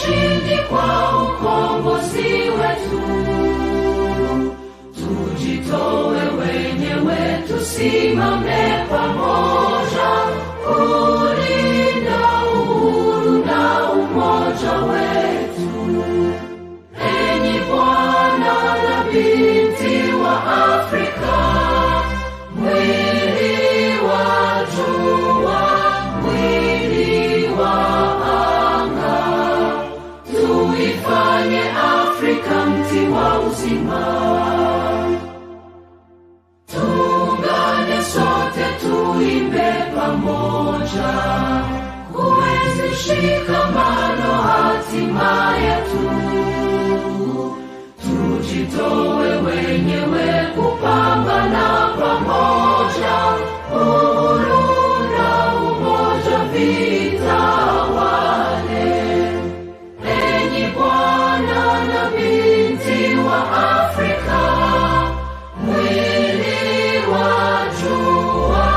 ushindi kwa ukombozi wetu. Tujitoe wenyewe, tusimame pamoja kulinda uhuru na umoja wetu. Enyi Bwana na binti wa Afrika, mwili wa jua, mwili wa anga, tuifanye Afrika mti wa uzima. Tuungane sote, tuimbe pamoja, kuenzi shikamano hatima yetu. Tujitoe wenyewe kupambana pamoja, uhuru na umoja vitawale. Enyi Bwana na binti wa Afrika, mwili wa jua,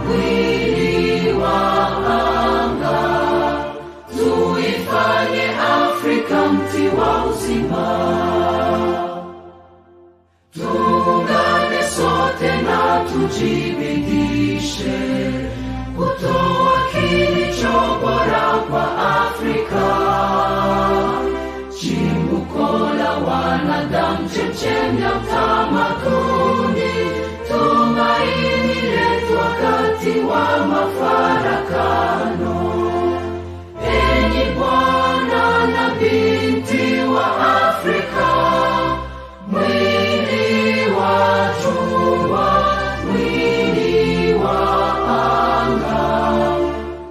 mwili wa anga, tuifanye Afrika mti wa uzima. Tuungane sote na tujibidishe kutoa kilicho bora kwa Afrika, chimbuko la wanadamu, chemchemi ya utamaduni, tumaini letu wakati wa mafarakano. Enyi Bwana na binti wa Afrika, mwili wa jua, mwili wa anga,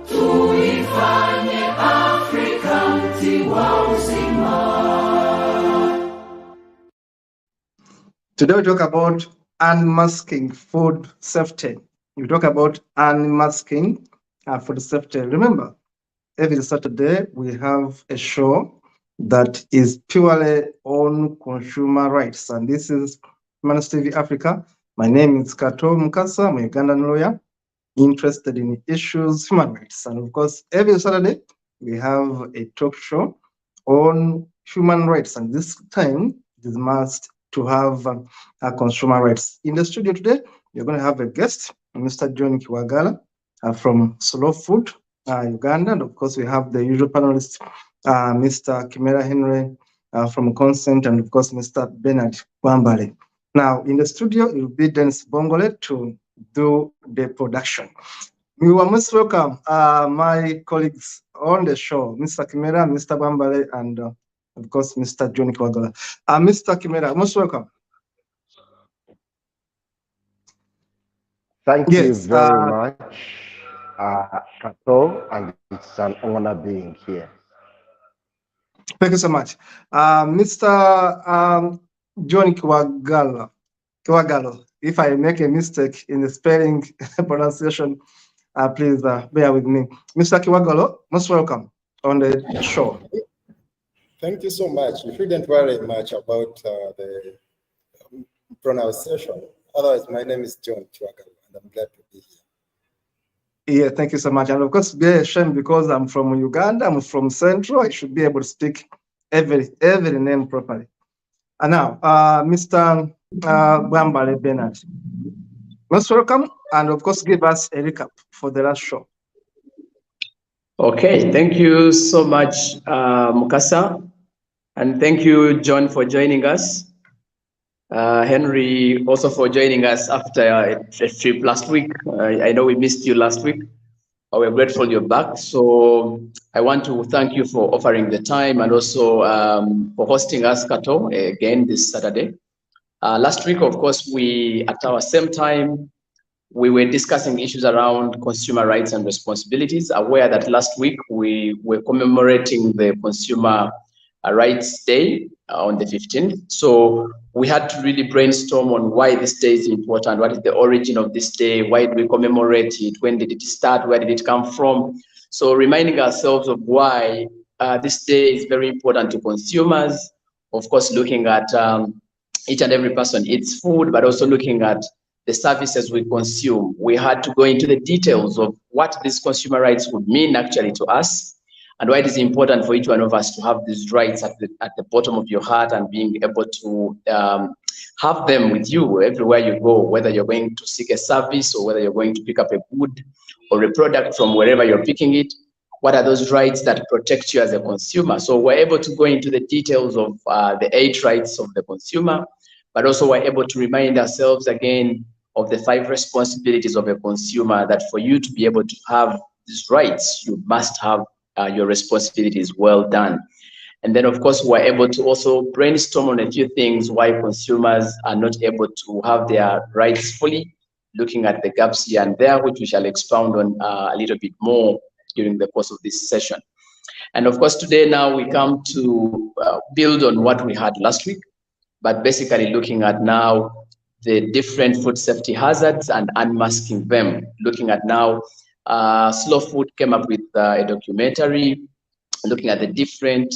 tuifanye Afrika mti wa uzima. Today we talk about unmasking food safety. We talk about unmasking food safety. Remember, every Saturday we have a show that is purely on consumer rights, and this is Unmasking TV Africa. My name is Kato Mukasa. I'm a Ugandan lawyer interested in issues human rights, and of course every Saturday we have a talk show on human rights, and this time it is must to have consumer rights. In the studio today we're going to have a guest, Mr. John Kiwagala from Slow Food Uganda, and of course we have the usual panelists, Mr. Kimera Henry from Consent, and of course Mr. Bernard Wambale. Now in the studio it will be Dennis Bongole to do the production. We will most welcome my colleagues on the show, Mr. Kimera, Mr. Wambale, and of course Mr. John Kiwagala. Mr. Kimera, most welcome. Thank you very much, Kato, and it's an honor being here. Thank you so much. Mr. John Kiwagalo, if I make a mistake in the spelling pronunciation, please bear with me. Mr. Kiwagalo, most welcome on the show. Thank you so much. You shouldn't worry much about the pronunciation. Otherwise, my name is John Kiwagalo, and I'm glad to be here. Yeah, thank you so much. And of course, be ashamed because I'm from Uganda, I'm from Central, I should be able to speak every name properly. And now, Mr. Wambale Bernard, most welcome, and of course, give us a recap for the last show. Okay, thank you so much, Mukasa, and thank you, John, for joining us. Henry also for joining us after a trip last week. I know we missed you last week. We're grateful you're back. So I want to thank you for offering the time and also for hosting us, Kato, again this Saturday. Last week, of course, at our same time, we were discussing issues around consumer rights and responsibilities, aware that last week we were commemorating the Consumer Rights Day on the 15th. So we had to really brainstorm on why this day is important, what is the origin of this day, why do we commemorate it, when did it start, where did it come from? So reminding ourselves of why this day is very important to consumers, of course, looking at each and every person eats food, but also looking at the services we consume. We had to go into the details of what these consumer rights would mean actually to us. and why it is important for each one of us to have these rights at the bottom of your heart and being able to have them with you everywhere you go, whether you're going to seek a service or whether you're going to pick up a good or a product from wherever you're picking it. What are those rights that protect you as a consumer? So we're able to go into the details of the 8 rights of the consumer, but also we're able to remind ourselves again of the 5 responsibilities of a consumer, that for you to be able to have these rights, you must have your responsibilities well done. And then, of course, we're able to also brainstorm on a few things why consumers are not able to have their rights fully, looking at the gaps here and there, which we shall expound on a little bit more during the course of this session. And of course, today now we come to build on what we had last week, but basically looking at now the different food safety hazards and unmasking them. Looking at now, Slow Food came up with a documentary looking at the different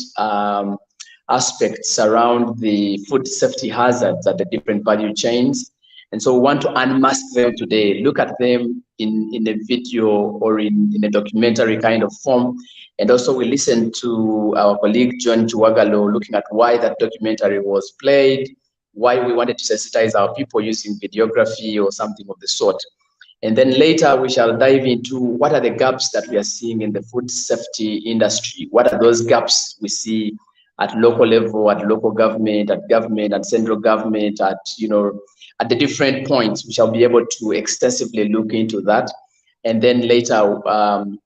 aspects around the food safety hazards at the different value chains. And so we want to unmask them today, look at them in a video or in a documentary kind of form. And also we listened to our colleague, John Chuwagalo, looking at why that documentary was played, why we wanted to sensitize our people using videography or something of the sort. And then later we shall dive into what are the gaps that we are seeing in the food safety industry. What are those gaps we see at local level, at local government, at central government, at the different points. We shall be able to extensively look into that. And then later,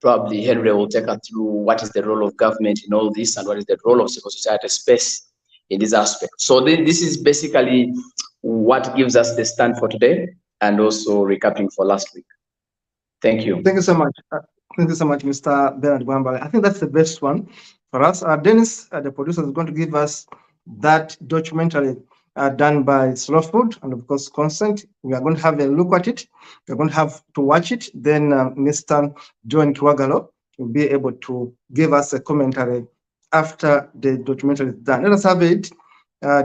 probably Henry will take us through what is the role of government in all this and what is the role of civil society space in this aspect. So this is basically what gives us the stand for today, and also recapping for last week. Thank you. Thank you so much. Thank you so much, Mr. Bernard Gwamba. I think that's the best one for us. Dennis, the producer, is going to give us that documentary done by Slow Food and of course Consent. We are going to have a look at it. We're going to have to watch it. Then Mr. John Chuwagalo will be able to give us a commentary after the documentary is done. Let us have it.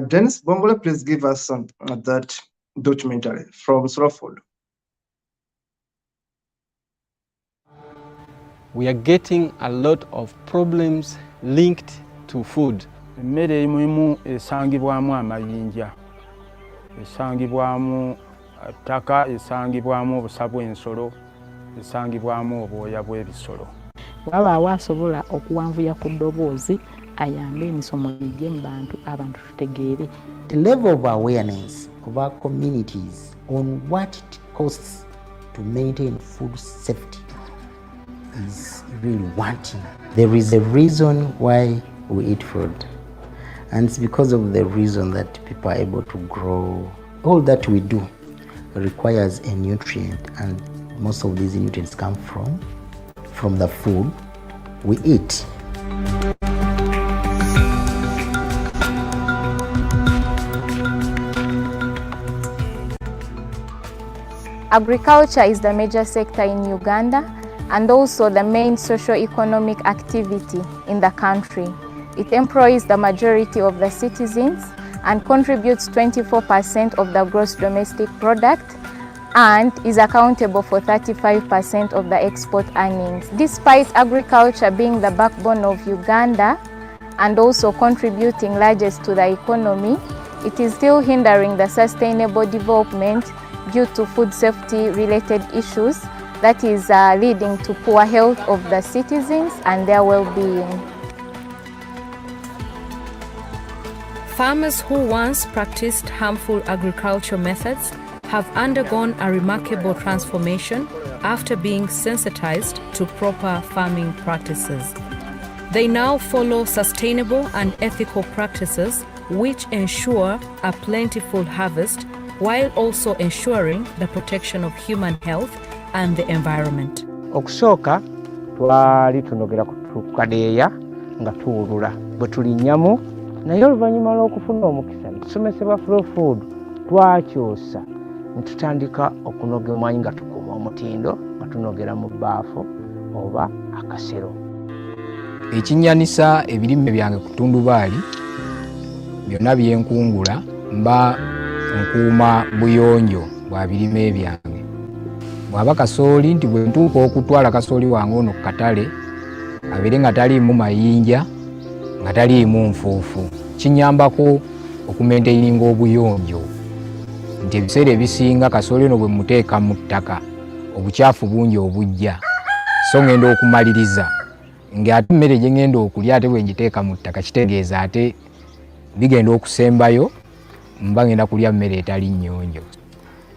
Dennis Bombole, please give us that documentary from Slow Food. We are getting a lot of problems linked to food. Emmere mulimu esangibwamu amayinja, esangibwamu ttaka, esangibwamu obusa bw'ensolo, esangibwamu obwoya bw'ebisolo. Wabaawo asobola okuwanvuya ku ddoboozi ayambe emisomo gye mu bantu abantu tutegeere. The level of awareness of our communities on what it costs to maintain food safety is really wanting. There is a reason why we eat food, and it's because of the reason that people are able to grow. All that we do requires a nutrient, and most of these nutrients come from the food we eat. Agriculture is the major sector in Uganda and also the main socio-economic activity in the country. It employs the majority of the citizens and contributes 24% of the gross domestic product and is accountable for 35% of the export earnings. Despite agriculture being the backbone of Uganda and also contributing largest to the economy, it is still hindering the sustainable development due to food safety related issues that is leading to poor health of the citizens and their well-being. Farmers who once practiced harmful agricultural methods have undergone a remarkable transformation after being sensitized to proper farming practices. They now follow sustainable and ethical practices which ensure a plentiful harvest while also ensuring the protection of human health and the environment. Okusooka twali tunogera ku kadeeya nga tuwulula bwe tulinnyamu, naye oluvannyuma lw'okufuna omukisa tusomesebwa Slow Food twakyosa ne tutandika okunoga omwanyi nga tukuuma omutindo nga tunogera mu bbaafu oba akasero. Ekinnyanisa ebirime byange ku tundubaali byonna byenkungula mba nkuuma buyonjo bwa birime byange. Bw'aba kasooli nti bwe ntuuka okutwala kasooli wange ono ku katale abeere nga taliimu mayinja, nga taliimu nfuufu. Kinyambako okumentaininga obuyonjo nti ebiseera ebisinga kasooli ono bwe muteeka mu ttaka obukyafu bungi obujja, so ngenda okumaliriza ng'ate emmere gye ngenda okulya ate bwe ngiteeka mu ttaka kitegeeza ate bigenda okusembayo mba ngenda kulya mmere etali nnyonjo.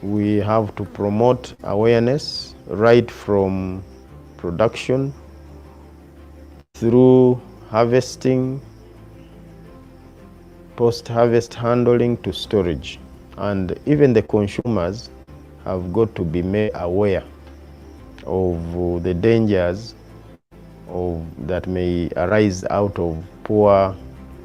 We have to promote awareness right from production through harvesting, post-harvest handling to storage. And even the consumers have got to be made aware of the dangers that may arise out of poor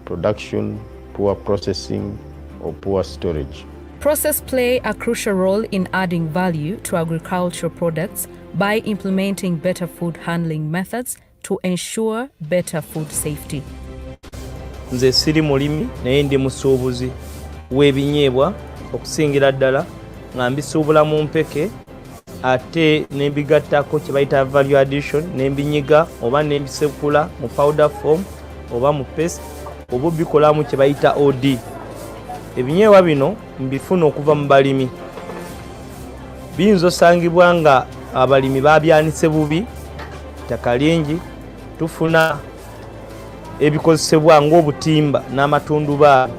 production, poor processing, or poor storage. Process play a crucial role in adding value to agricultural products by implementing better food handling methods to ensure better food safety. Nze siri mulimi naye ndi musuubuzi w'ebinyeebwa okusingira ddala nga mbisuubula mu mpeke ate nembigattako kye bayita value addition nembinyiga oba nembisekula mu powder form oba mu paste oba bikolamu kye bayita OD. Ebinyeebwa bino mbifuna okuva mu balimi. Biyinza osangibwa nga abalimi babyanise bubi, ttaka lingi, tufuna ebikozesebwa ng'obutimba n'amatundubaali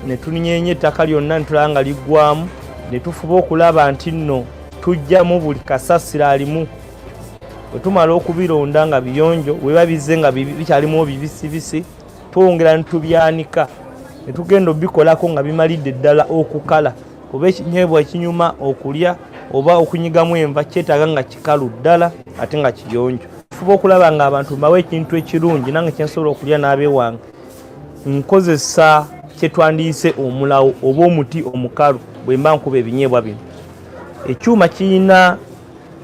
ne tuninyeenya ettaka lyonna ne tulaba nga liggwamu ne tufuba okulaba nti nno tujjamu buli kasasiro alimu. Bwe tumala okubironda nga biyonjo bwe bizze nga bikyalimu bibisibisi twongera ne tubyanika ne tugenda obikolako nga bimalidde ddala okukala oba ekinyeebwa ekinyuma okulya oba okunyigamu enva kyetaaga nga kikalu ddala ate nga kiyonjo. Tufuba okulaba nga abantu mbawa ekintu ekirungi nange kyensobola okulya n'abeewange nkozesa kyetwandiise omulawo oba omuti omukalu bwe mba nkuba ebinyeebwa bino. Ekyuma kirina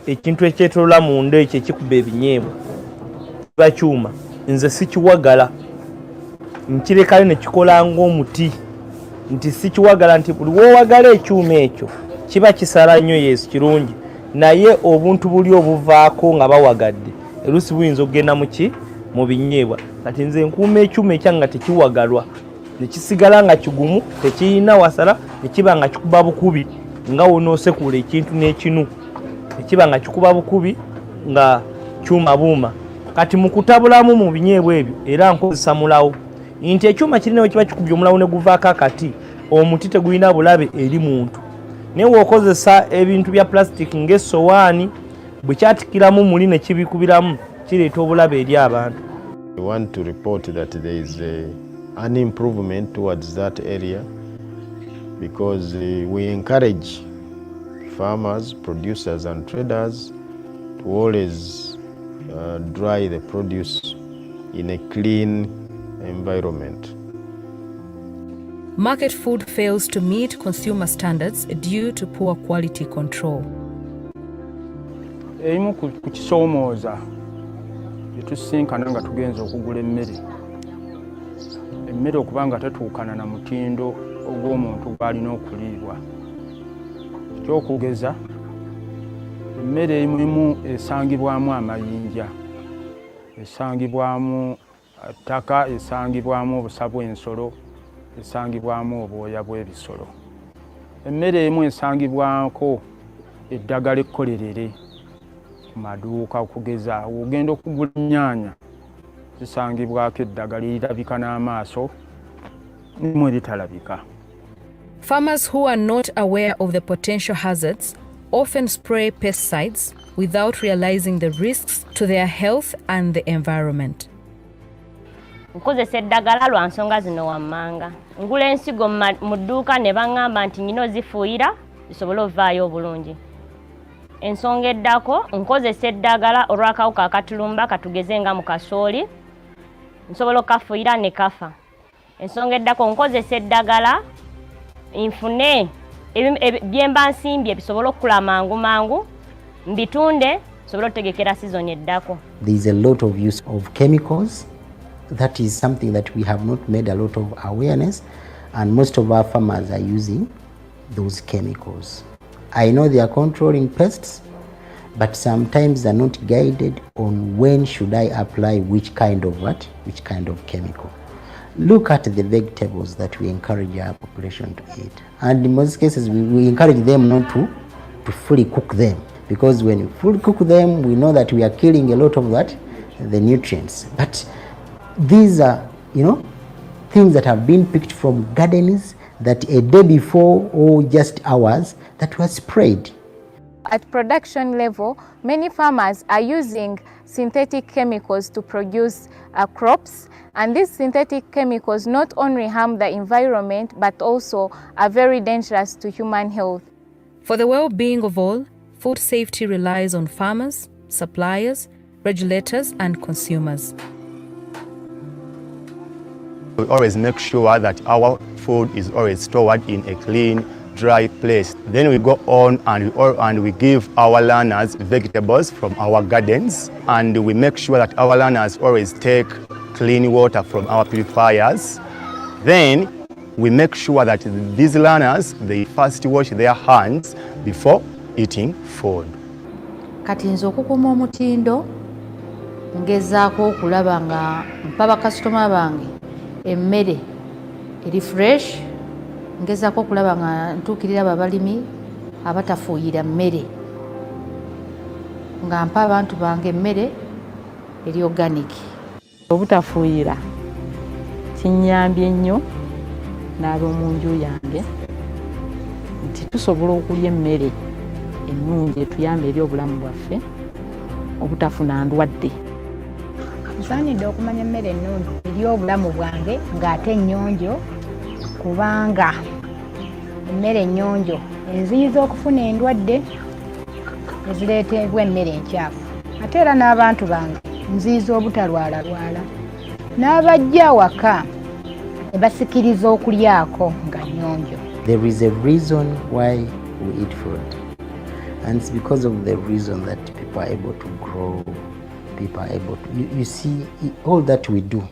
ekintu ekyetolola munda ekyo ekikuba ebinyeebwa kiba kyuma, nze sikiwagala nkirekayo ne kikola ng'omuti nti sikiwagala nti buli woowagala ekyuma ekyo kiba kisala nnyo yesu kirungi naye obuntu buli obuvaako nga bawagadde erusi buyinza okugenda mu binyeebwa. Kati nze nkuuma ekyuma ekyange nga tekiwagalwa ne kisigala nga kigumu tekirina wasala ne kiba nga kikuba bukubi nga wonoosekula ekintu n'ekinu ne kiba nga kikuba bukubi nga kyuma buuma. Kati mu kutabulamu mu binyeebwa ebyo era nkozesa mulawo nti ekyuma kirina we kiba kikubye omulawo ne guvaako akati omuti tegulina bulabe eri muntu. Naye w'okozesa ebintu bya plastic ng'essowaani bwe kyatikiramu muli ne kibikubiramu kireeta obulabe eri abantu. We want to report that there is an improvement towards that area because we encourage farmers, producers and traders to always dry the produce in a clean environment. Market food fails to meet consumer standards due to poor quality control. Ebimu ku kisoomooza bye tusinkana nga tugenza okugula emmere okuba nga tetuukana na mutindo ogw'omuntu gw'alina okuliibwa. Ekyokugeza emmere emulimu esangibwamu amayinja, esangibwamu ttaka, esangibwamu obusa bw'ensolo, esangibwamu obwoya bw'ebisolo. Emmere emu esangibwako eddagala ekkolerere mu maduuka okugeza ogenda okugula ennyaanya zisangibwako eddagala erirabika n'amaaso n'emu eritalabika. Farmers who are not aware of the potential hazards often spray pesticides without realizing the risks to their health and the environment. Nkozesa eddagala lwa nsonga zino wammanga. Ngula ensigo mu dduuka ne baŋŋamba nti nyina ozifuuyira zisobole ovaayo obulungi. Ensonga eddako nkozesa eddagala olw'akawuka akatulumba katugeze nga mu kasooli nsobola okafuuyira ne kafa. Ensonga eddako nkozesa eddagala nfune bye mba nsimbye bisobole okukula mangu mangu mbitunde nsobole otegekera sizoni eddako. There is a lot of use of chemicals. That is something that we have not made a lot of awareness, and most of our farmers are using those chemicals. I know they are controlling pests, but sometimes they're not guided on when should I apply which kind of chemical. Look at the vegetables that we encourage our population to eat, and in most cases we encourage them not to fully cook them, because when we fully cook them, we know that we are killing a lot of the nutrients. But these are, things that have been picked from gardens that a day before or just hours that were sprayed. At production level, many farmers are using synthetic chemicals to produce crops, and these synthetic chemicals not only harm the environment but also are very dangerous to human health. For the well-being of all, food safety relies on farmers, suppliers, regulators and consumers. We always make sure that our food is always stored in a clean, dry place. Then we go on and we give our learners vegetables from our gardens, and we make sure that our learners always take clean water from our purifiers. Then we make sure that these learners, they first wash their hands before eating food. Kati nze okukuuma omutindo ngezaako okulaba nga mpa bakasitoma bange emmere eri fresh, ngezaako okulaba nga ntuukirira abalimi abatafuuyira mmere, nga mpa abantu bange emmere eri organic. Obutafuuyira kinnyambye nnyo n'ab'omu nju yange nti tusobola okulya emmere ennungi etuyamba eri obulamu bwaffe obutafuna ndwadde. Nsaanidde okumanya emmere ennungi eri obulamu bwange ng'ate ennyonjo, kubanga emmere ennyonjo enziyiza okufuna endwadde ezireetebwa emmere enkyafu, ate era n'abantu bange nziyiza obutalwalalwala, n'abajja waka ne basikiriza okulyako nga nnyonjo. There is a reason why we eat food, and it's because of the reason that people are able to grow, people are able to, you see, all that we do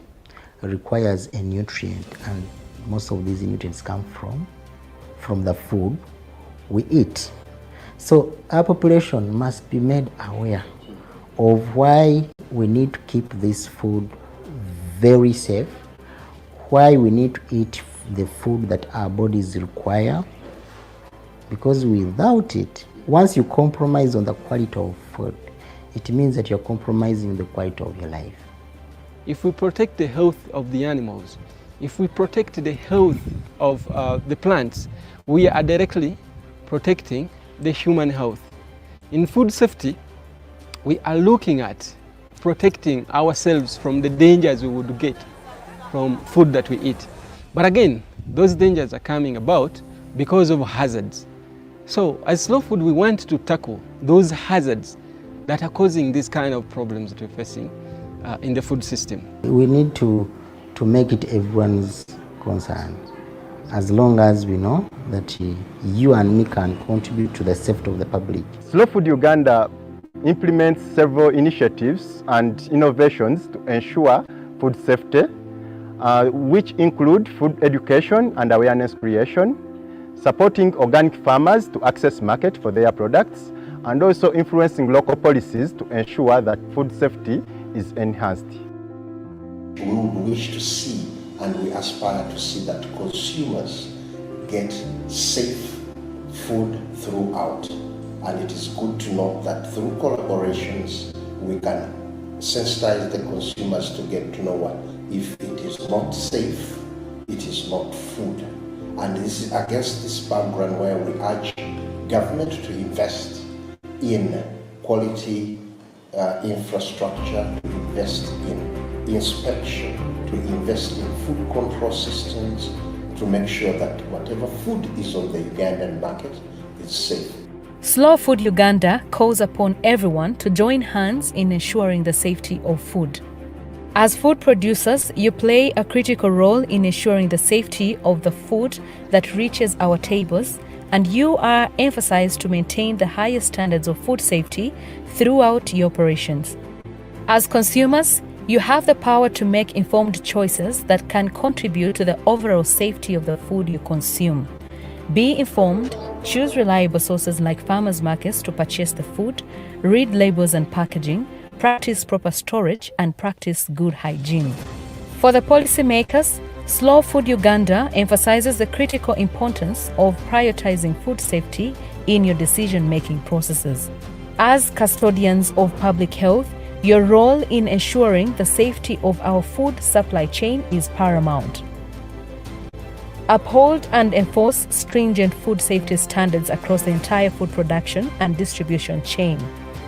requires a nutrient, and most of these nutrients come from the food we eat. So our population must be made aware of why we need to keep this food very safe, why we need to eat the food that our bodies require, because without it, once you compromise on the quality of food, it means that you're compromising the quality of your life. If we protect the health of the animals, if we protect the health of the plants, we are directly protecting the human health. In food safety, we are looking at protecting ourselves from the dangers we would get from food that we eat. But again, those dangers are coming about because of hazards. So as Slow Food, we want to tackle those hazards that are causing these kind of problems that we're facing in the food system. We need to make it everyone's concern, as long as we know that you and me can contribute to the safety of the public. Slow Food Uganda implements several initiatives and innovations to ensure food safety, which include food education and awareness creation, supporting organic farmers to access market for their products, and also influencing local policies to ensure that food safety is enhanced. We would wish to see, and we aspire to see, that consumers get safe food throughout. And it is good to know that through collaborations, we can sensitize the consumers to get to know what, if it is not safe, it is not food. And this is against this background where we urge government to invest in quality infrastructure, to invest in inspection, to invest in food control systems, to make sure that whatever food is on the Ugandan market is safe. Slow Food Uganda calls upon everyone to join hands in ensuring the safety of food. As food producers, you play a critical role in ensuring the safety of the food that reaches our tables, and you are emphasized to maintain the highest standards of food safety throughout your operations. As consumers, you have the power to make informed choices that can contribute to the overall safety of the food you consume. Be informed, Choose reliable sources like farmers' markets to purchase the food, read labels and packaging, practice proper storage, and practice good hygiene. For the policymakers, Slow Food Uganda emphasizes the critical importance of prioritizing food safety in your decision-making processes. As custodians of public health, your role in ensuring the safety of our food supply chain is paramount. Uphold and enforce stringent food safety standards across the entire food production and distribution chain.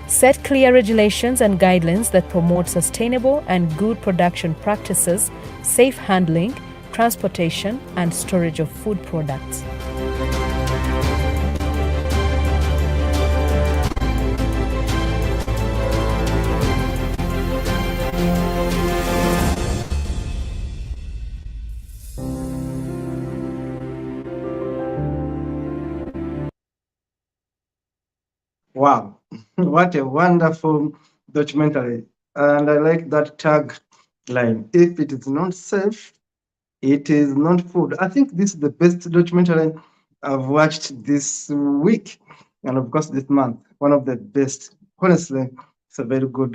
Set clear regulations and guidelines that promote sustainable and good production practices, safe handling, transportation, and storage of food products. Wow, what a wonderful documentary. And I like that tagline. If it is not safe, it is not food. I think this is the best documentary I've watched this week. And of course, this month, one of the best. Honestly, it's a very good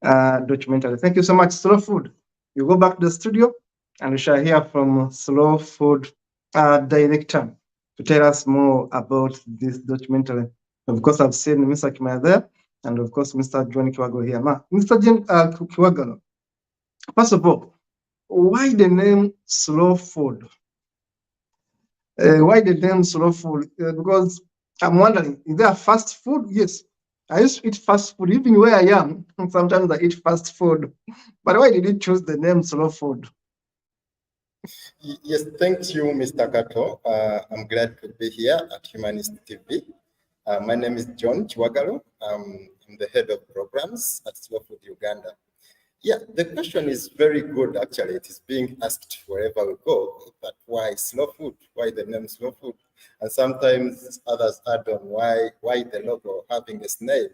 documentary. Thank you so much, Slow Food. You go back to the studio and we shall hear from Slow Food director to tell us more about this documentary. Of course, I've seen Mr. Kimaya there, and of course, Mr. John Kiwago here. Now, Mr. Kiwago, first of all, why the name Slow Food? Why the name Slow Food? Because I'm wondering, is there fast food? Yes, I used to eat fast food. Even where I am, sometimes I eat fast food. But why did you choose the name Slow Food? Yes, thank you, Mr. Kato. I'm glad to be here at Humanist TV. My name is John Chiwagalo. I'm the head of programs at Slow Food Uganda. Yeah, the question is very good, actually. It is being asked wherever we go, but why Slow Food? Why the name Slow Food? And sometimes others add on why the logo having a snail.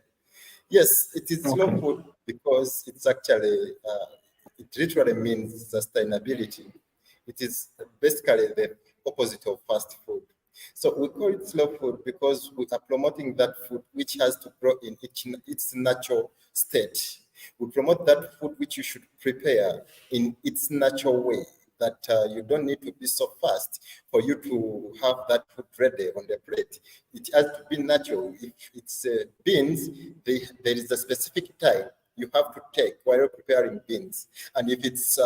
Yes, it is Slow Food because it's actually, it literally means sustainability. It is basically the opposite of fast food. So we call it slow food because we are promoting that food which has to grow in its natural state. We promote that food which you should prepare in its natural way, that you don't need to be so fast for you to have that food ready on the plate. It has to be natural. If it's beans, there is a specific time you have to take while you're preparing beans. And if it's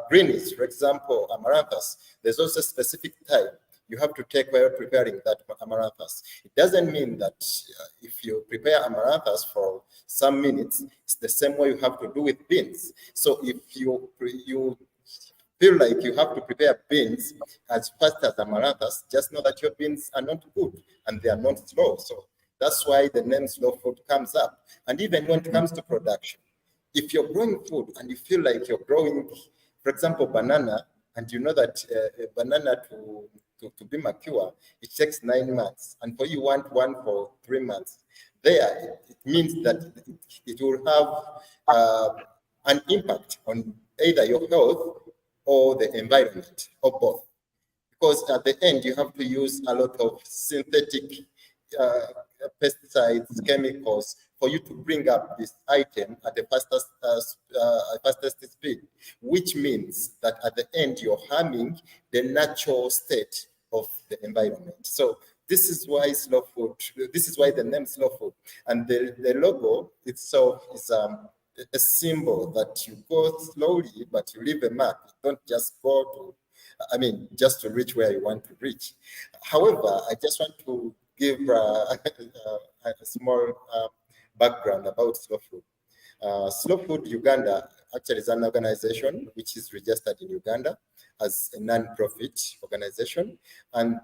greenies, for example, amaranthus, there's also a specific time you have to take while you're preparing that amaranthus. It doesn't mean that if you prepare amaranthus for some minutes, it's the same way you have to do with beans. So if you feel like you have to prepare beans as fast as amaranthus, just know that your beans are not good and they are not slow. So that's why the name Slow Food comes up. And even when it comes to production, if you're growing food and you feel like you're growing, for example, banana, and you know that a banana to be mature, it takes 9 months. And for you want one for 3 months. There, it means that it will have an impact on either your health or the environment, or both. Because at the end, you have to use a lot of synthetic pesticides, chemicals, for you to bring up this item at the fastest speed, which means that at the end, you're harming the natural state of the environment. So this is why Slow Food, this is why the name Slow Food. And the logo itself is a symbol that you go slowly, but you leave a mark. You don't just go to, just to reach where you want to reach. However, I just want to give a small background about Slow Food. Slow Food Uganda actually is an organization which is registered in Uganda as a non-profit organization, and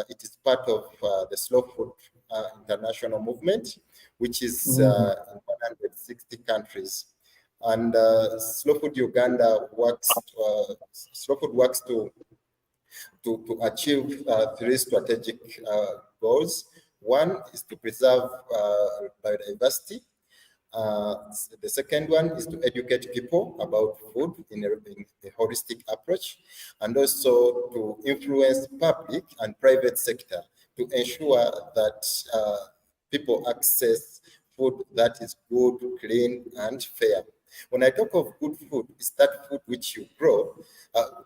it is part of the Slow Food International Movement, which is in 160 countries. And Slow Food Uganda works. Slow Food works to achieve 3 strategic goals. One is to preserve biodiversity. The second one is to educate people about food in a holistic approach, and also to influence public and private sector to ensure that people access food that is good, clean, and fair. When I talk of good food, it's that food which you grow,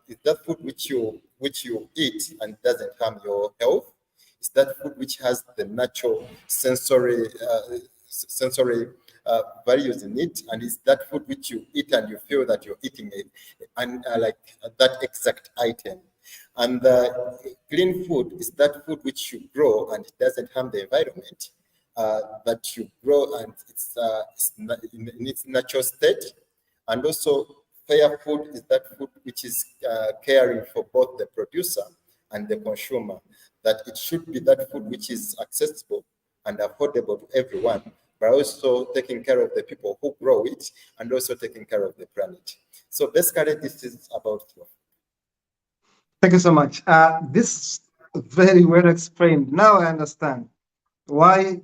it's that food which you eat and doesn't harm your health. It's that food which has the natural sensory values in it, and it's that food which you eat and you feel that you're eating it, and like that exact item. And clean food is that food which you grow and it doesn't harm the environment. That you grow and it's in its natural state. And also fair food is that food which is caring for both the producer and the consumer, that it should be that food which is accessible and affordable to everyone, but also taking care of the people who grow it and also taking care of the planet. So basically this is about food. Thank you so much. This very well explained. Now I understand why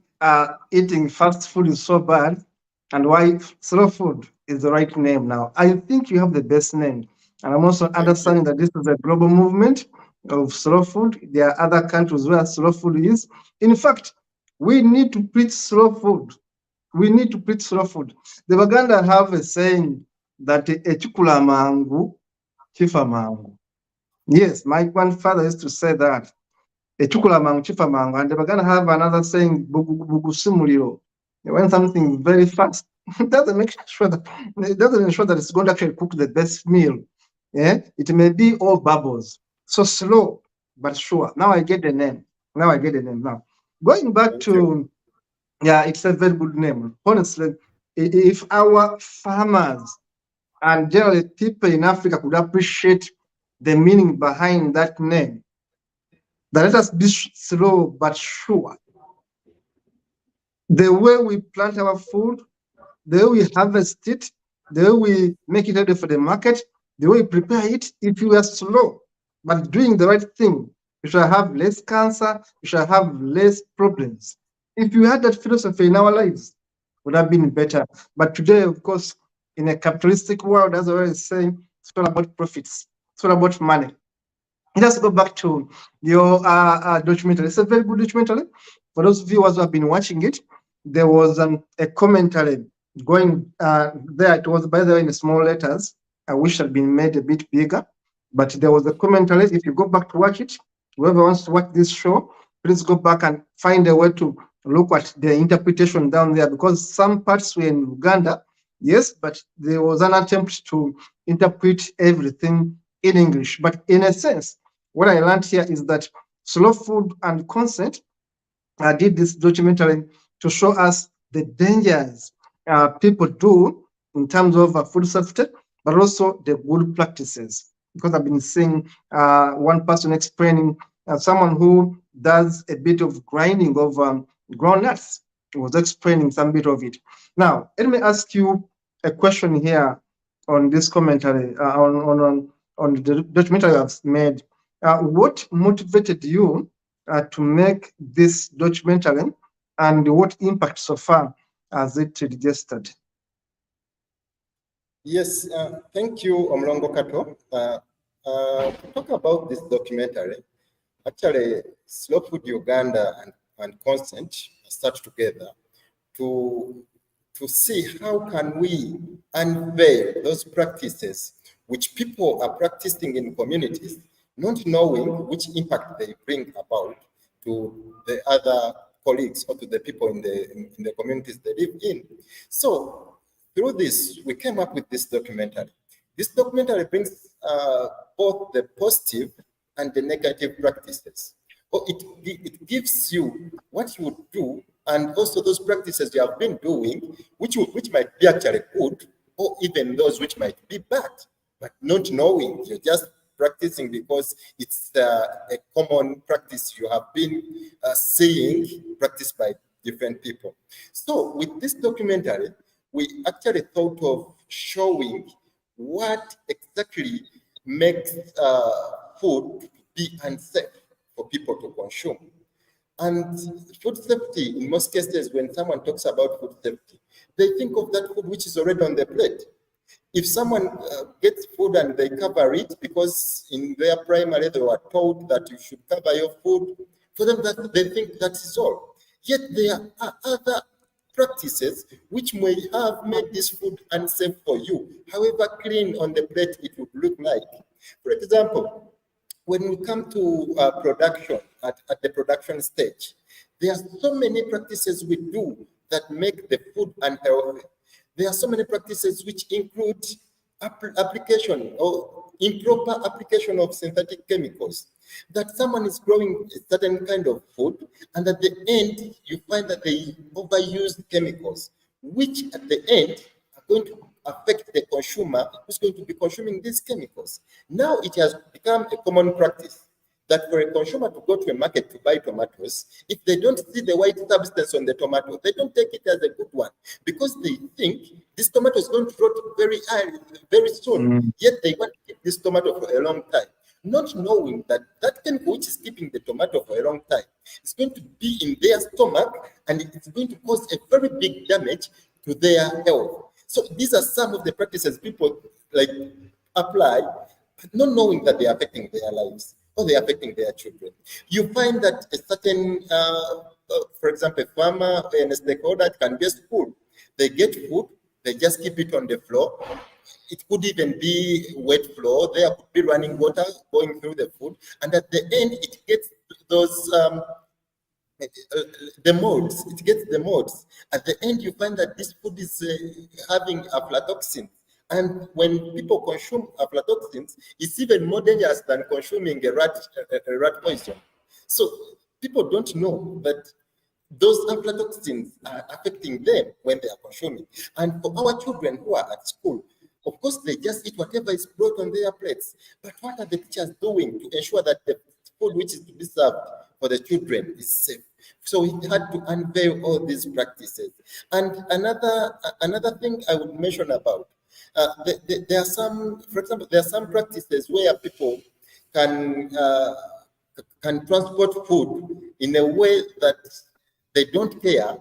eating fast food is so bad and why slow food is the right name now. I think you have the best name. And I'm also understanding that this is a global movement of slow food. There are other countries where slow food is. In fact, we need to preach slow food. We need to preach slow food. The Baganda have a saying that echukula mangu, chifa mangu. Yes, my grandfather used to say that. Echukula mangu chifa mangu, and they're gonna have another saying, bugusimuliro. When something very fast, it doesn't ensure that it's going to actually cook the best meal. Yeah, it may be all bubbles. So slow but sure. Now I get the name. Now going back to yeah, it's a very good name. Honestly, if our farmers and generally people in Africa could appreciate the meaning behind that name, that let us be slow but sure. The way we plant our food, the way we harvest it, the way we make it ready for the market, the way we prepare it, if you are slow but doing the right thing, you shall have less cancer, you shall have less problems. If you had that philosophy in our lives, it would have been better. But today, of course, in a capitalistic world, as I was saying, it's all about profits, it's all about money. Let's go back to your documentary. It's a very good documentary. For those viewers who have been watching it, there was a commentary going there. It was, by the way, in small letters. I wish it had been made a bit bigger, but there was a commentary. If you go back to watch it, whoever wants to watch this show, please go back and find a way to look at the interpretation down there, because some parts were in Uganda, yes, but there was an attempt to interpret everything in English. But in a sense, what I learned here is that Slow Food and Consent did this documentary to show us the dangers people do in terms of food safety, but also the good practices. Because I've been seeing one person explaining, someone who does a bit of grinding of groundnuts, was explaining some bit of it. Now, let me ask you a question here on this commentary, on the documentary I've made. What motivated you to make this documentary, and what impact so far has it registered? Yes, thank you, Omlongo Kato. To talk about this documentary, actually, Slow Food Uganda and Consent start together to see how can we unveil those practices which people are practicing in communities, not knowing which impact they bring about to the other colleagues or to the people in the communities they live in. So through this, we came up with this documentary. This documentary brings both the positive and the negative practices. Or it gives you what you would do, and also those practices you have been doing, which might be actually good, or even those which might be bad, but not knowing. You're just practicing because it's a common practice you have been seeing practiced by different people. So with this documentary, we actually thought of showing what exactly makes food be unsafe for people to consume. And food safety, in most cases, when someone talks about food safety, they think of that food which is already on the plate. If someone gets food and they cover it, because in their primary they were told that you should cover your food For them, that they think that is all. Yet there are other practices which may have made this food unsafe for you, however clean on the plate it would look like. For example, when we come to production, at the production stage, there are so many practices we do that make the food unhealthy. There are so many practices which include application or improper application of synthetic chemicals, that someone is growing a certain kind of food, and at the end, you find that they overuse chemicals, which at the end are going to affect the consumer who's going to be consuming these chemicals. Now it has become a common practice that for a consumer to go to a market to buy tomatoes, if they don't see the white substance on the tomato, they don't take it as a good one, because they think this tomato is going to rot very soon. Yet they want to keep this tomato for a long time, not knowing that that chemical which is keeping the tomato for a long time is going to be in their stomach, and it's going to cause a very big damage to their health. So these are some of the practices people apply, not knowing that they are affecting their lives or they are affecting their children. You find that a certain, for example, a farmer and a stakeholder can get food. They get food, they just keep it on the floor. It could even be wet floor. There could be running water going through the food. And at the end, it gets those, the molds. It gets the molds. At the end, you find that this food is having aflatoxins. And when people consume aflatoxins, it's even more dangerous than consuming a rat poison. So people don't know that those aflatoxins are affecting them when they are consuming. And for our children who are at school, of course, they just eat whatever is brought on their plates. But what are the teachers doing to ensure that the food which is to be served for the children is safe? So we had to unveil all these practices. And another thing I would mention about, there are some, for example, there are some practices where people can transport food in a way that they don't care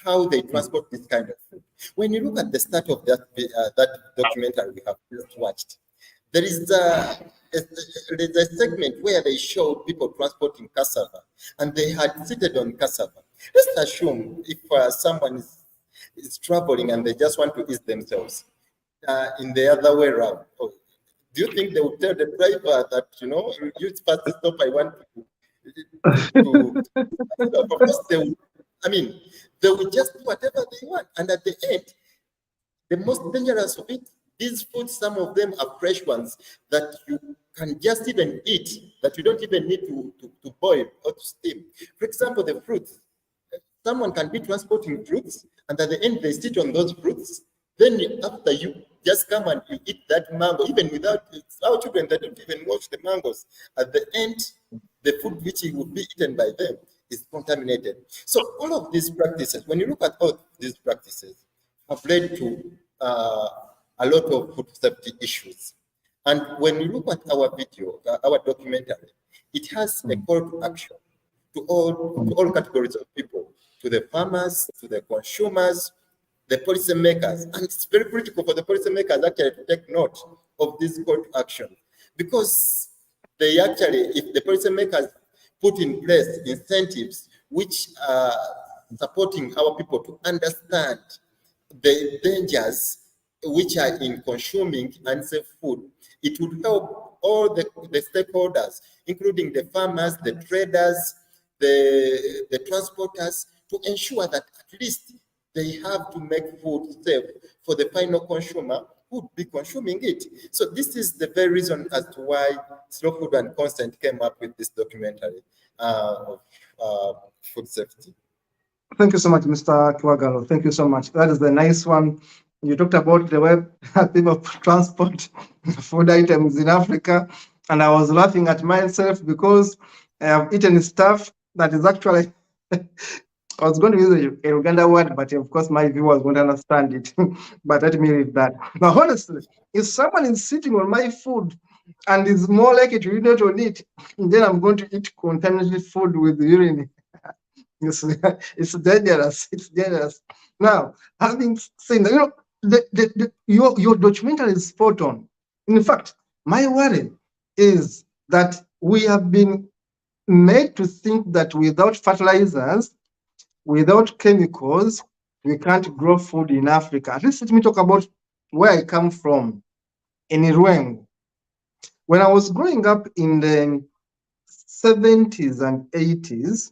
how they transport this kind of food. When you look at the start of that documentary we have just watched, there is a segment where they showed people transporting cassava, and they had seated on cassava. Let's assume if someone is traveling and they just want to ease themselves in the other way around. Oh, do you think they would tell the driver that, use fast stop, I want to of course they would, they will just do whatever they want. And at the end, the most dangerous of it, these foods, some of them are fresh ones that you can just even eat, that you don't even need to boil or to steam. For example, the fruits. Someone can be transporting fruits, and at the end, they sit on those fruits. Then after you just come and you eat that mango, even without our children, they don't even wash the mangoes. At the end, the food which would be eaten by them is contaminated. So all of these practices, when you look at all these practices, have led to a lot of food safety issues. And when you look at our video, our documentary, it has a call to action to all categories of people, to the farmers, to the consumers, the policymakers. And it's very critical for the policymakers actually to take note of this call to action, because they actually, if the policymakers put in place incentives which are supporting our people to understand the dangers which are in consuming unsafe food, it would help all the stakeholders, including the farmers, the traders, the transporters, to ensure that at least they have to make food safe for the final consumer who would be consuming it. So this is the very reason as to why Slow Food and Consent came up with this documentary of food safety. Thank you so much, Mr. Kiwagalo. Thank you so much. That is the nice one. You talked about the way people transport food items in Africa, and I was laughing at myself because I have eaten stuff that is actually, I was going to use a Uganda word, but of course my viewers won't understand it. But let me read that. Now, honestly, if someone is sitting on my food and is more likely to urinate on it, then I'm going to eat contaminated food with urine. It's dangerous. It's dangerous. Now, having said that, your documentary is spot on. In fact, my worry is that we have been made to think that without fertilizers, without chemicals, we can't grow food in Africa. At least let me talk about where I come from, in Irwengu. When I was growing up in the 70s and 80s,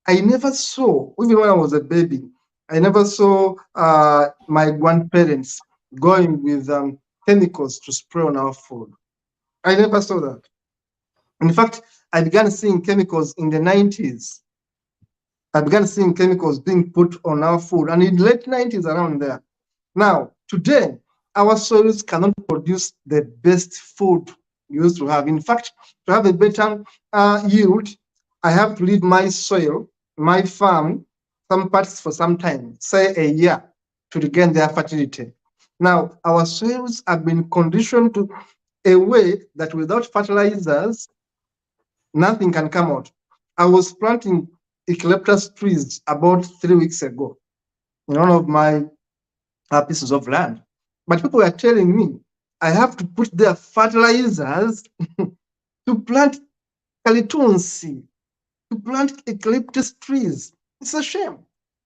I never saw, even when I was a baby, I never saw my grandparents going with chemicals to spray on our food. I never saw that. In fact, I began seeing chemicals in the 90s. I began seeing chemicals being put on our food, and in the late 90s around there. Now, today, our soils cannot produce the best food we used to have. In fact, to have a better yield, I have to leave my soil, my farm, some parts for some time, say a year, to regain their fertility. Now, our soils have been conditioned to a way that without fertilizers, nothing can come out. I was planting eucalyptus trees about 3 weeks ago in one of my pieces of land. But people are telling me I have to put their fertilizers to plant calitonsi, to plant eucalyptus trees. It's a shame.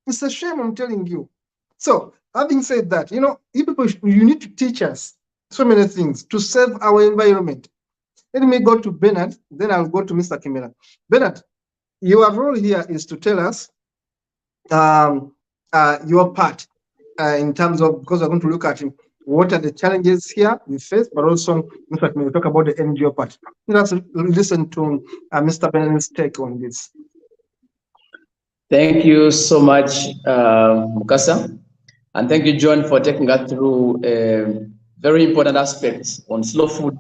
It's a shame, I'm telling you. So, having said that, you people, you need to teach us so many things to save our environment. Let me go to Bernard, then I'll go to Mr. Kimera. Bernard, your role here is to tell us your part in terms of, because we're going to look at what are the challenges here we face, but also, in fact, we'll talk about the NGO part. Let's listen to Mr. Bernard's take on this. Thank you so much, Mukasa. And thank you, John, for taking us through very important aspects on slow food.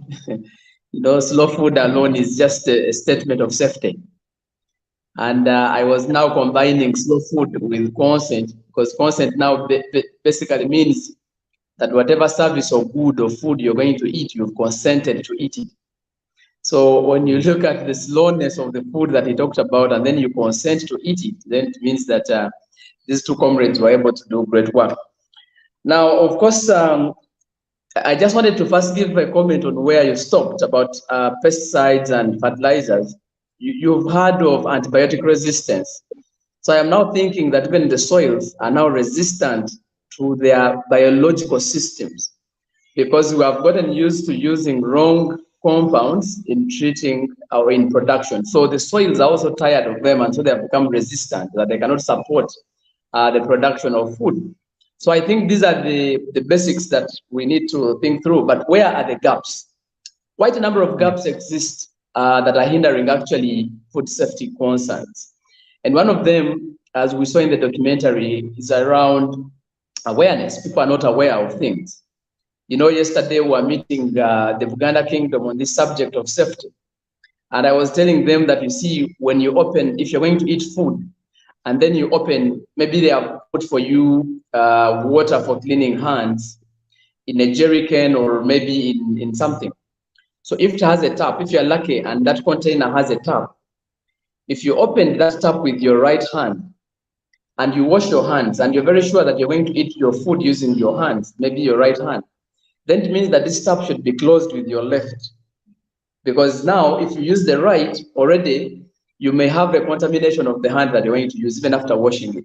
Slow food alone is just a statement of safety. And I was now combining slow food with consent, because consent now basically means that whatever service or good or food you're going to eat, you've consented to eat it. So when you look at the slowness of the food that he talked about, and then you consent to eat it, then it means that these two comrades were able to do great work. Now, of course, I just wanted to first give a comment on where you stopped about pesticides and fertilizers. You've heard of antibiotic resistance. So I am now thinking that even the soils are now resistant to their biological systems, because we have gotten used to using wrong compounds in treating or in production. So the soils are also tired of them, and so they have become resistant, that they cannot support the production of food. So I think these are the basics that we need to think through. But where are the gaps? Quite a number of gaps exist that are hindering actually food safety concerns. And one of them, as we saw in the documentary, is around awareness. People are not aware of things. Yesterday we were meeting the Buganda Kingdom on this subject of safety. And I was telling them that, you see, when you open, if you're going to eat food, and then you open, maybe they have put for you water for cleaning hands in a jerry can or maybe in something. So if it has a tap, if you're lucky and that container has a tap, if you open that tap with your right hand and you wash your hands and you're very sure that you're going to eat your food using your hands, maybe your right hand, then it means that this tap should be closed with your left. Because now if you use the right, already you may have a contamination of the hand that you're going to use even after washing it.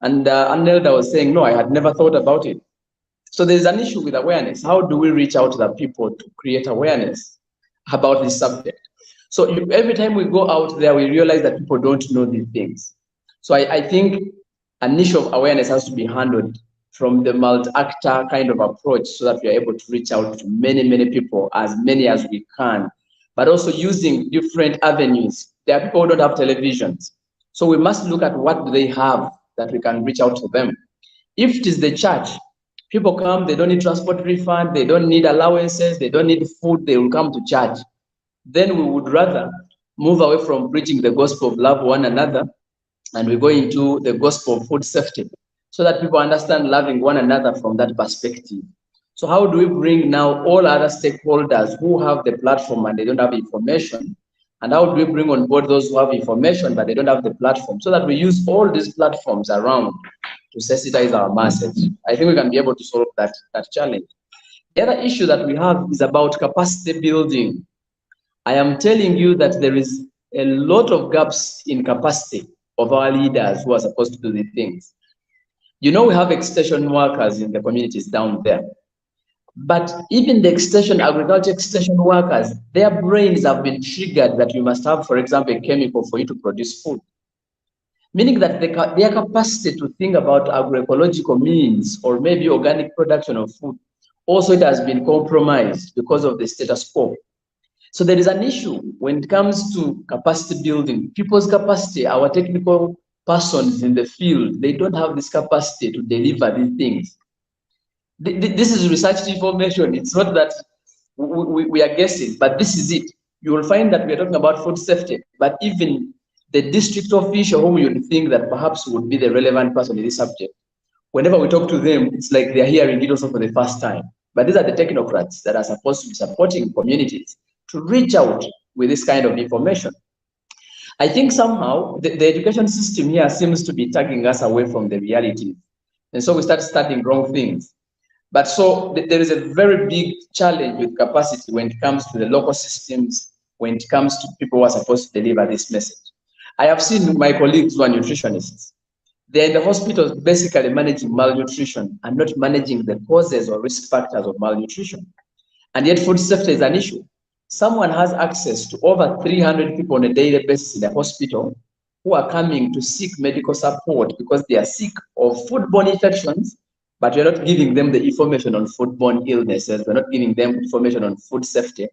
And Anelda was saying, no, I had never thought about it. So there's an issue with awareness. How do we reach out to the people to create awareness about this subject? So every time we go out there, we realize that people don't know these things. So I think an issue of awareness has to be handled from the multi-actor kind of approach, so that we are able to reach out to many, many people, as many as we can, but also using different avenues. There are people who don't have televisions. So we must look at what do they have that we can reach out to them. If it is the church, people come, they don't need transport refund, they don't need allowances, they don't need food, they will come to church. Then we would rather move away from preaching the gospel of love one another, and we go into the gospel of food safety, so that people understand loving one another from that perspective. So how do we bring now all other stakeholders who have the platform and they don't have information? And how do we bring on board those who have information but they don't have the platform, so that we use all these platforms around to sensitize our masses? I think we can be able to solve that challenge. The other issue that we have is about capacity building I am telling you that there is a lot of gaps in capacity of our leaders who are supposed to do these things. You know, we have extension workers in the communities down there. But even the agriculture extension workers, their brains have been triggered that you must have, for example, a chemical for you to produce food. Meaning that their capacity to think about agroecological means or maybe organic production of food, also it has been compromised because of the status quo. So there is an issue when it comes to capacity building. People's capacity, our technical persons in the field, they don't have this capacity to deliver these things. This is research information. It's not that we are guessing, but this is it. You will find that we are talking about food safety, but even the district official whom you'd think that perhaps would be the relevant person in this subject, whenever we talk to them, it's like they're hearing it also for the first time. But these are the technocrats that are supposed to be supporting communities to reach out with this kind of information. I think somehow the education system here seems to be tagging us away from the reality. And so we start studying wrong things. But so there is a very big challenge with capacity when it comes to the local systems, when it comes to people who are supposed to deliver this message. I have seen my colleagues who are nutritionists. They're in the hospitals basically managing malnutrition and not managing the causes or risk factors of malnutrition. And yet food safety is an issue. Someone has access to over 300 people on a daily basis in the hospital who are coming to seek medical support because they are sick of foodborne infections, but we're not giving them the information on foodborne illnesses. We're not giving them information on food safety.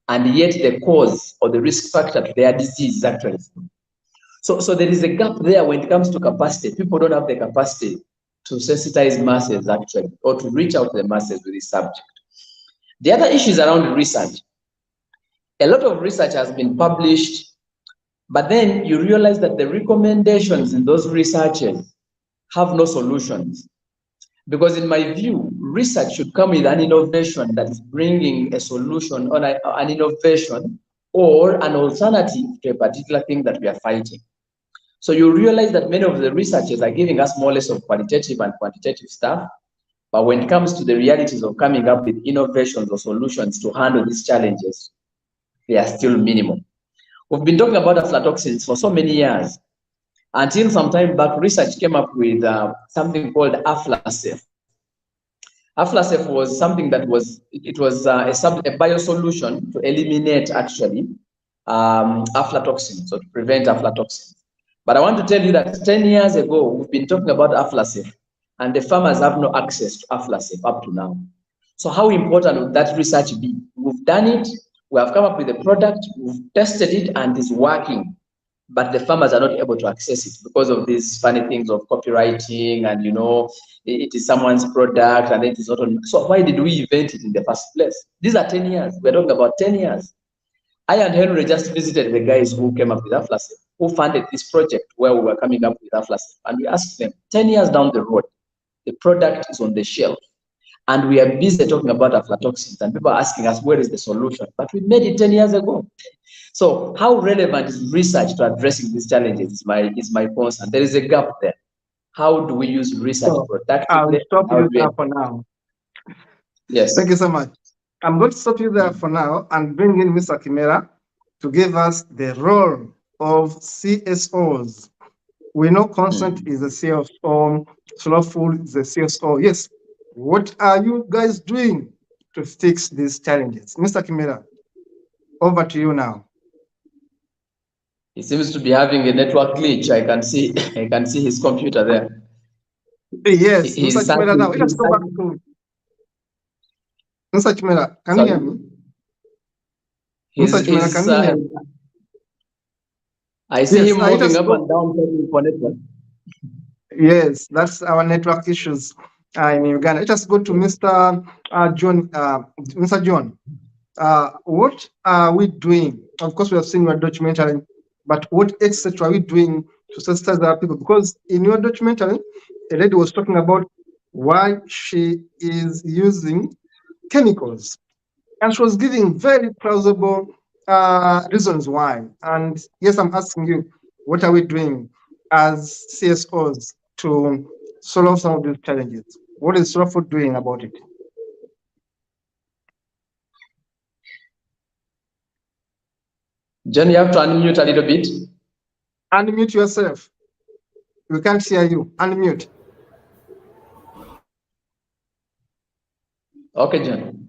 And yet the cause or the risk factor to their disease is actually food. So there is a gap there when it comes to capacity. People don't have the capacity to sensitize masses actually, or to reach out to the masses with this subject. The other issue is around research. A lot of research has been published, but then you realize that the recommendations in those researches have no solutions. Because in my view, research should come with an innovation that is bringing a solution or an innovation or an alternative to a particular thing that we are fighting. So you realize that many of the researchers are giving us more or less of qualitative and quantitative stuff, but when it comes to the realities of coming up with innovations or solutions to handle these challenges, they are still minimal. We've been talking about aflatoxins for so many years. Until some time back, research came up with something called Aflasafe. Aflasafe was something that was a biosolution to eliminate actually aflatoxins, so to prevent aflatoxins. But I want to tell you that 10 years ago, we've been talking about Aflasafe, and the farmers have no access to Aflasafe up to now. So how important would that research be? We've done it, we have come up with a product, we've tested it, and it's working. But the farmers are not able to access it because of these funny things of copywriting and, you know, it is someone's product and it is not on. So why did we invent it in the first place? These are 10 years. We're talking about 10 years. I and Henry just visited the guys who came up with Aflasafe, who funded this project where we were coming up with Aflasafe. And we asked them, 10 years down the road, the product is on the shelf. And we are busy talking about aflatoxins and people are asking us, where is the solution? But we made it 10 years ago. So how relevant is research to addressing these challenges is my concern. There is a gap there. How do we use research productively? I'll stop you there for now. Yes. Thank you so much. I'm going to stop you there for now and bring in Mr. Kimera to give us the role of CSOs. We know consent is a CSO, slow food is a CSO. Yes. What are you guys doing to fix these challenges? Mr. Kimera, over to you now. He seems to be having a network glitch. I can see his computer there. Yes, Mr. Kimera, now let's go back to Mr. Kimera. Can you hear me? Mr. Kimera, can you hear me? I see him moving up and down for network. Yes, that's our network issues in Uganda. Let us go to Mr. John. Mr. John, what are we doing? Of course, we have seen your documentary, but what extra are we doing to sensitize our people? Because in your documentary, a lady was talking about why she is using chemicals, and she was giving very plausible reasons why. And yes, I'm asking you, what are we doing as CSOs to solve some of these challenges? What is Slow Food doing about it? John, you have to unmute a little bit. Unmute yourself. We can't hear you. Unmute. Okay, John.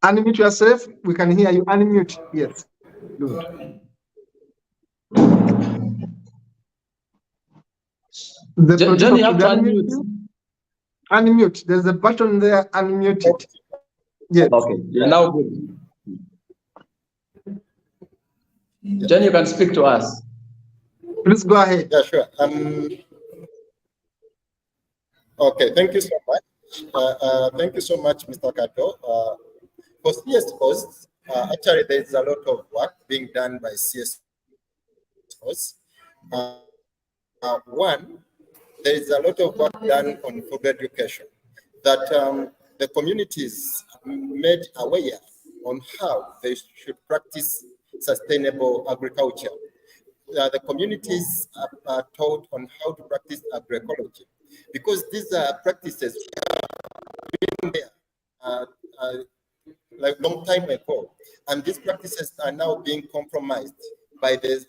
Unmute yourself. We can hear you. Unmute. Yes. Good. John, you have to unmute. Unmute. There's a button there. Unmute it. Yes. Okay. You're now good. John, you can speak to us. Please go ahead. Yeah, sure. Okay, thank you so much. Thank you so much, Mr. Kato. For CSOs, actually, there is a lot of work being done by CSOs. One, there is a lot of work done on food education that the communities made aware on how they should practice sustainable agriculture. The communities are taught on how to practice agroecology, because these are practices like long time ago, and these practices are now being compromised by the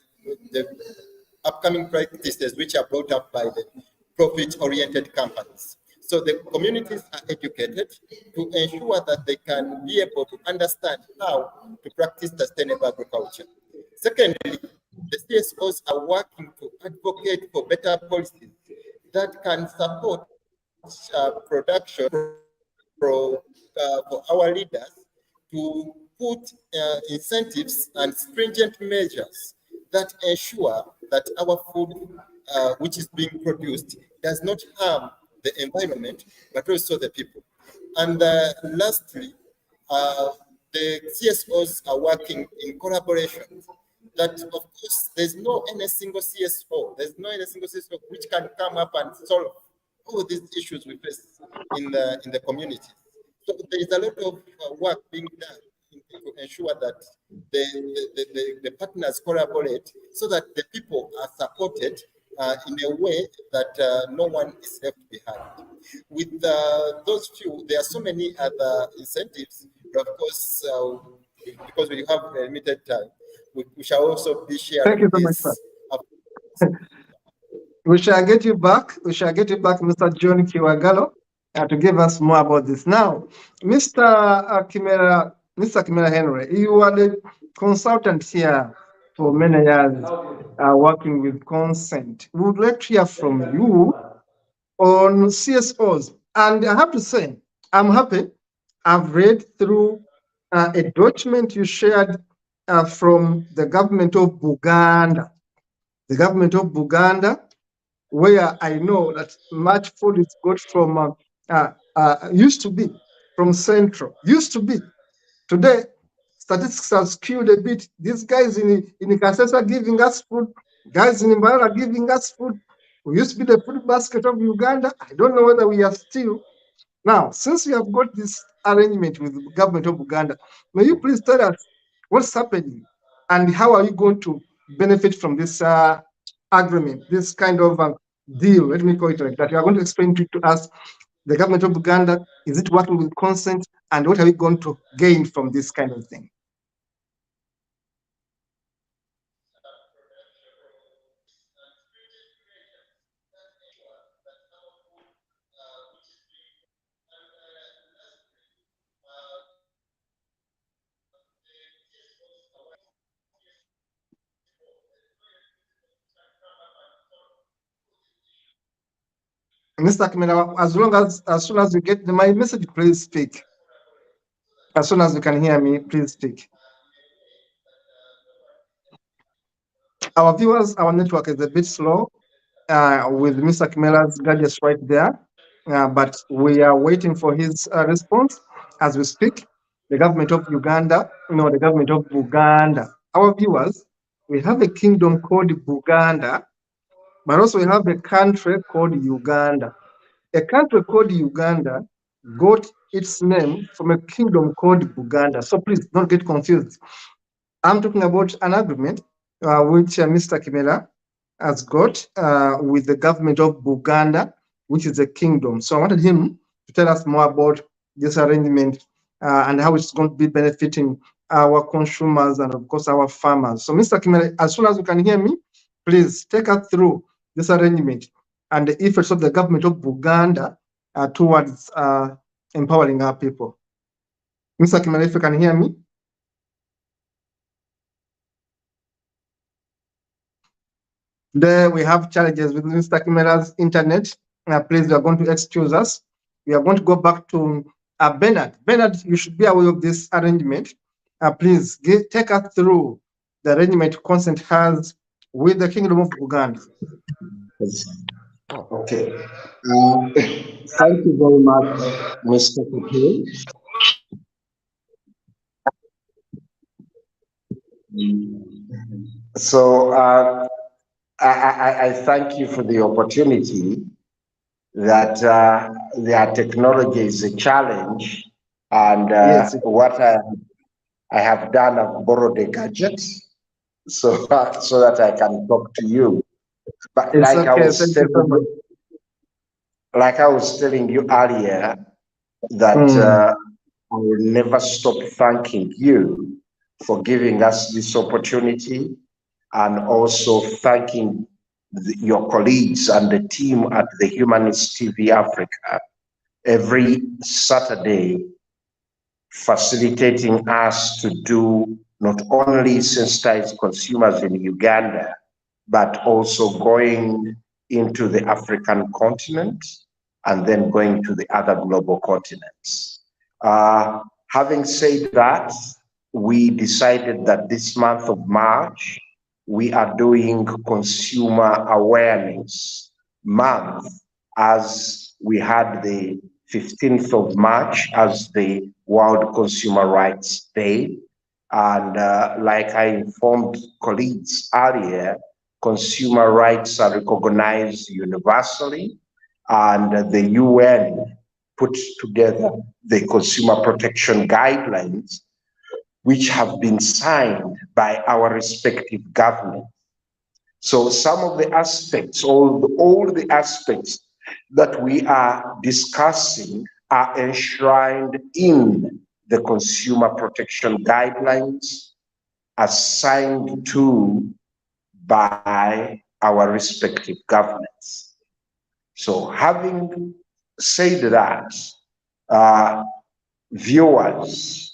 upcoming practices which are brought up by the profit-oriented companies. So the communities are educated to ensure that they can be able to understand how to practice sustainable agriculture. Secondly, the CSOs are working to advocate for better policies that can support production for our leaders to put incentives and stringent measures that ensure that our food, which is being produced, does not harm the environment, but also the people. And lastly, the CSOs are working in collaboration. That, of course, there's no any single CSO which can come up and solve all these issues we face in the community. So there is a lot of work being done to ensure that the partners collaborate so that the people are supported in a way that no one is left behind. With those few, there are so many other incentives, but of course, because we have a limited time, we shall also be sharing. Thank you so much, sir. We shall get you back. We shall get you back, Mr. John Kiwagalo, to give us more about this. Now, Mr. Kimera Henry, you are the consultant here for many years, working with consent. We would like to hear from you on CSOs. And I have to say, I'm happy. I've read through a document you shared from the government of Buganda. The government of Buganda, where I know that much food is got from, used to be from Central, used to be. Today, statistics are skewed a bit. These guys in Kasese are giving us food, guys in Mbara are giving us food. We used to be the food basket of Uganda. I don't know whether we are still. Now, since we have got this arrangement with the government of Uganda, may you please tell us what's happening and how are you going to benefit from this agreement, this kind of deal, let me call it like that. You are going to explain to us the government of Uganda, is it working with consent, and what are we going to gain from this kind of thing? Mr. Kimera, as soon as you get my message, please speak. As soon as you can hear me, please speak. Our viewers, our network is a bit slow with Mr. Kimera's gadgets right there, but we are waiting for his response as we speak. The government of Uganda, the government of Buganda. Our viewers, we have a kingdom called Buganda, but also we have a country called Uganda. A country called Uganda got its name from a kingdom called Buganda. So please don't get confused. I'm talking about an agreement which Mr. Kimera has got with the government of Buganda, which is a kingdom. So I wanted him to tell us more about this arrangement and how it's going to be benefiting our consumers and of course our farmers. So Mr. Kimere, as soon as you can hear me, please take us through this arrangement and the efforts of the government of Buganda towards empowering our people. Mr. Kimere, if you can hear me. There we have challenges with Mr. Kimere's internet. Please, you are going to excuse us. We are going to go back to Bernard. Bernard, you should be aware of this arrangement. Please take us through the arrangement Consent has with the Kingdom of Uganda. Okay. Thank you very much, Mr. Kapil. So I thank you for the opportunity that their technology is a challenge, and yes. what I have done, I've borrowed a gadget so that I can talk to you. But it's like okay. I was telling you earlier, that I will never stop thanking you for giving us this opportunity, and also thanking your colleagues and the team at the Humanist TV Africa every Saturday, facilitating us to do not only sensitize consumers in Uganda, but also going into the African continent and then going to the other global continents. Having said that, we decided that this month of March, we are doing Consumer Awareness Month, as we had the 15th of March as the World Consumer Rights Day. And like I informed colleagues earlier, consumer rights are recognized universally, and the UN put together the consumer protection guidelines, which have been signed by our respective governments. So some of the aspects, all the aspects that we are discussing are enshrined in the consumer protection guidelines assigned to by our respective governments. So having said that, viewers,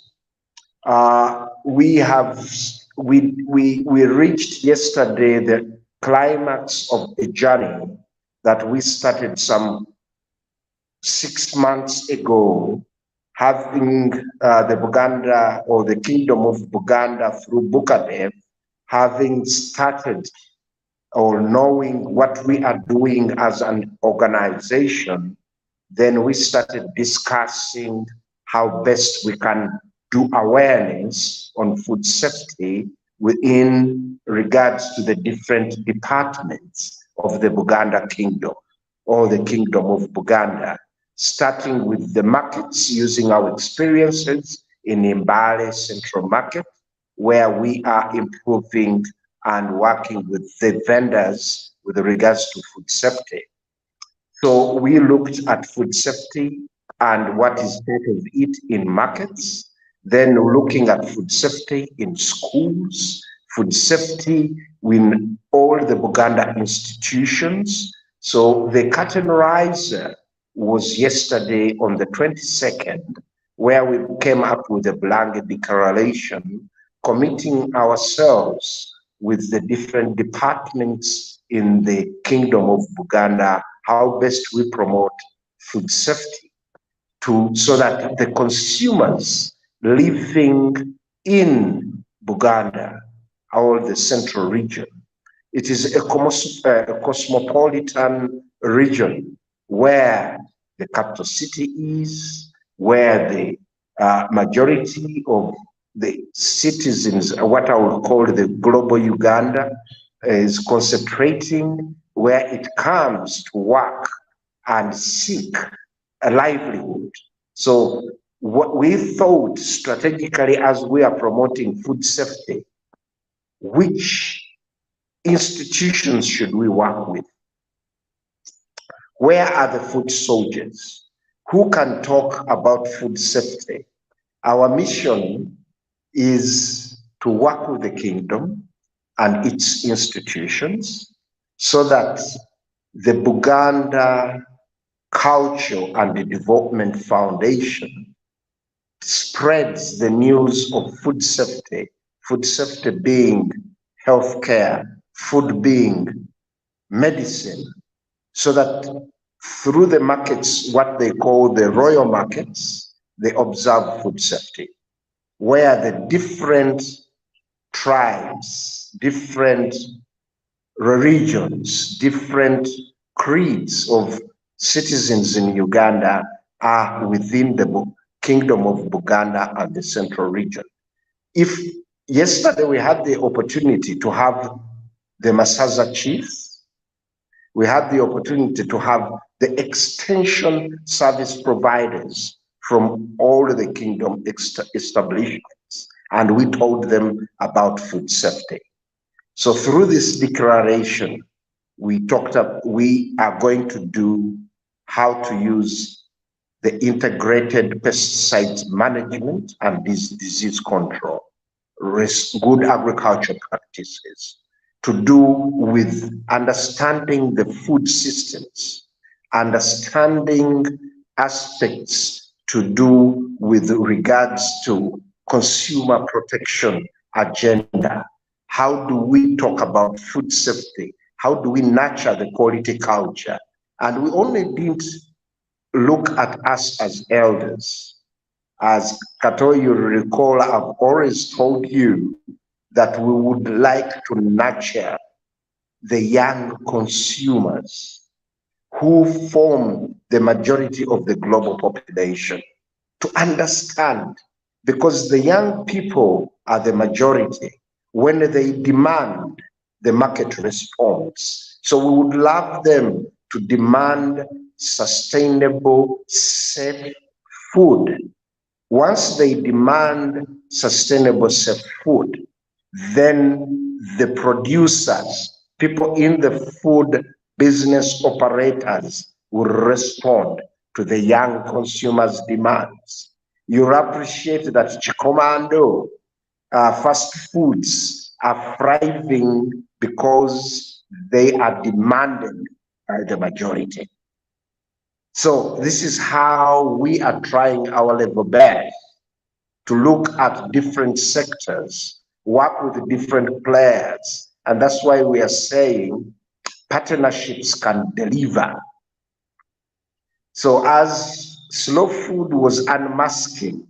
we reached yesterday the climax of the journey that we started some 6 months ago, having the Buganda, or the Kingdom of Buganda through Bukadev, having started or knowing what we are doing as an organization. Then we started discussing how best we can do awareness on food safety within regards to the different departments of the Buganda Kingdom, or the Kingdom of Buganda, starting with the markets, using our experiences in Mbale Central Market, where we are improving and working with the vendors with regards to food safety. So we looked at food safety and what is part of it in markets, then looking at food safety in schools, food safety in all the Buganda institutions. So the curtain riser was yesterday on the 22nd, where we came up with a blanket declaration committing ourselves with the different departments in the Kingdom of Buganda, how best we promote food safety so that the consumers living in Buganda, or the central region, it is a cosmopolitan region where the capital city is, where the majority of the citizens, what I would call the global Uganda, is concentrating, where it comes to work and seek a livelihood. So what we thought strategically as we are promoting food safety, which institutions should we work with? Where are the food soldiers? Who can talk about food safety? Our mission is to work with the kingdom and its institutions so that the Buganda Culture and Development Foundation spreads the news of food safety being healthcare, food being medicine, so that through the markets, what they call the royal markets, they observe food safety, where the different tribes, different religions, different creeds of citizens in Uganda are within the Kingdom of Buganda and the Central Region. If yesterday we had the opportunity to have the Masaza chiefs, we had the opportunity to have the extension service providers from all the kingdom establishments, and we told them about food safety. So through this declaration, we are going to do how to use the integrated pesticide management and disease control, good agriculture practices, to do with understanding the food systems, understanding aspects to do with regards to consumer protection agenda. How do we talk about food safety? How do we nurture the quality culture? And we only didn't look at us as elders. As Kato, you recall, I've always told you that we would like to nurture the young consumers who form the majority of the global population to understand, because the young people are the majority. When they demand, the market responds. So we would love them to demand sustainable, safe food. Once they demand sustainable, safe food, then the producers, people in the food business operators will respond to the young consumers' demands. You'll appreciate that Chikomando fast foods are thriving because they are demanded by the majority. So this is how we are trying our level best to look at different sectors, work with different players. And that's why we are saying partnerships can deliver. So as Slow Food was unmasking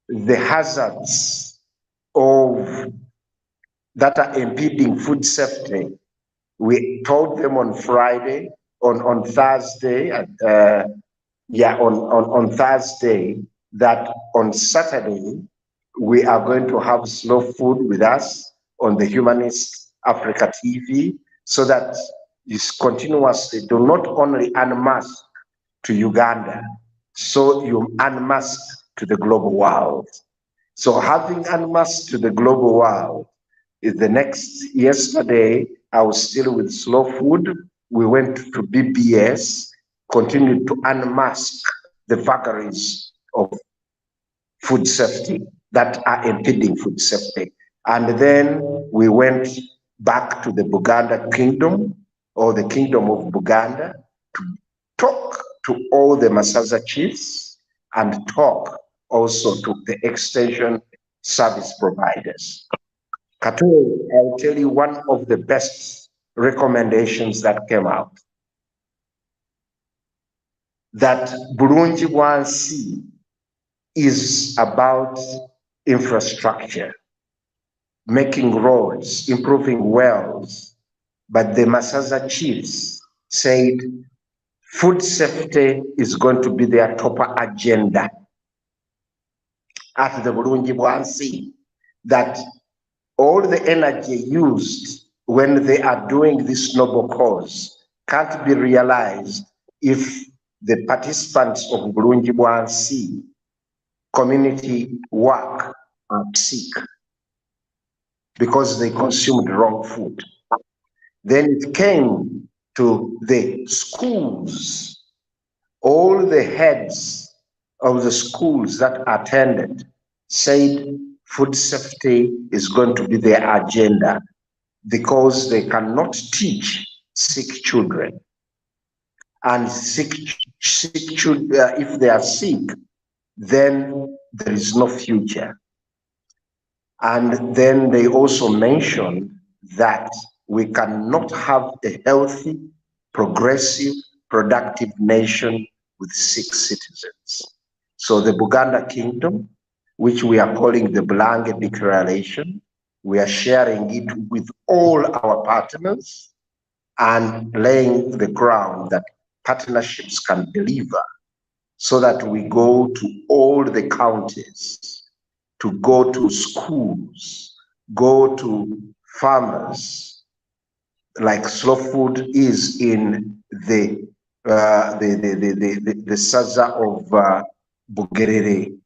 the hazards of that are impeding food safety, we told them on Friday, on Thursday, on Thursday, that on Saturday, we are going to have Slow Food with us on the Humanist Africa TV, so that this continuously do not only unmask to Uganda, so you unmask to the global world. So having unmasked to the global world, is the next, yesterday, I was still with Slow Food. We went to BBS, continued to unmask the vagaries of food safety that are impeding food safety. And then we went back to the Buganda Kingdom, or the Kingdom of Buganda, to talk to all the Masaza chiefs and talk also to the extension service providers. Kato, I'll tell you one of the best recommendations that came out. That Bulungi 1C is about infrastructure, making roads, improving wells. But the Masaza chiefs said food safety is going to be their top agenda at the Bulungi 1C. That all the energy used when they are doing this noble cause can't be realized if the participants of Bulungi 1C community work are sick because they consumed wrong food. Then it came to the schools. All the heads of the schools that attended said food safety is going to be their agenda, because they cannot teach sick children. And sick children, if they are sick, then there is no future. And then they also mention that we cannot have a healthy, progressive, productive nation with sick citizens. So the Buganda Kingdom, which we are calling the Bulange Declaration, we are sharing it with all our partners and laying the ground that partnerships can deliver, so that we go to all the counties, to go to schools, go to farmers, like Slow Food is in the Saza of Bugerere,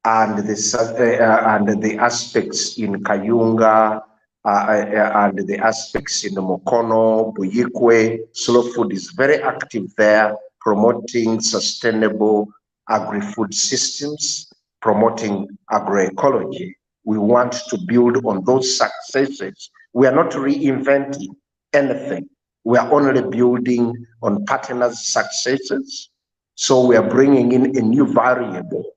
and the aspects in Kayunga, and the aspects in Mokono, Buyikwe. Slow Food is very active there, promoting sustainable agri-food systems, promoting agroecology. We want to build on those successes. We are not reinventing anything. We are only building on partners' successes. So we are bringing in a new variable.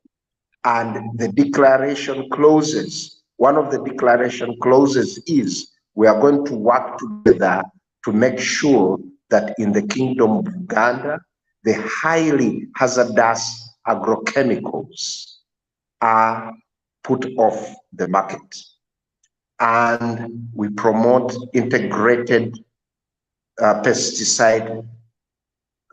And the declaration clauses, one of the declaration clauses is we are going to work together to make sure that in the Kingdom of Uganda, the highly hazardous agrochemicals are put off the market. And we promote integrated pesticide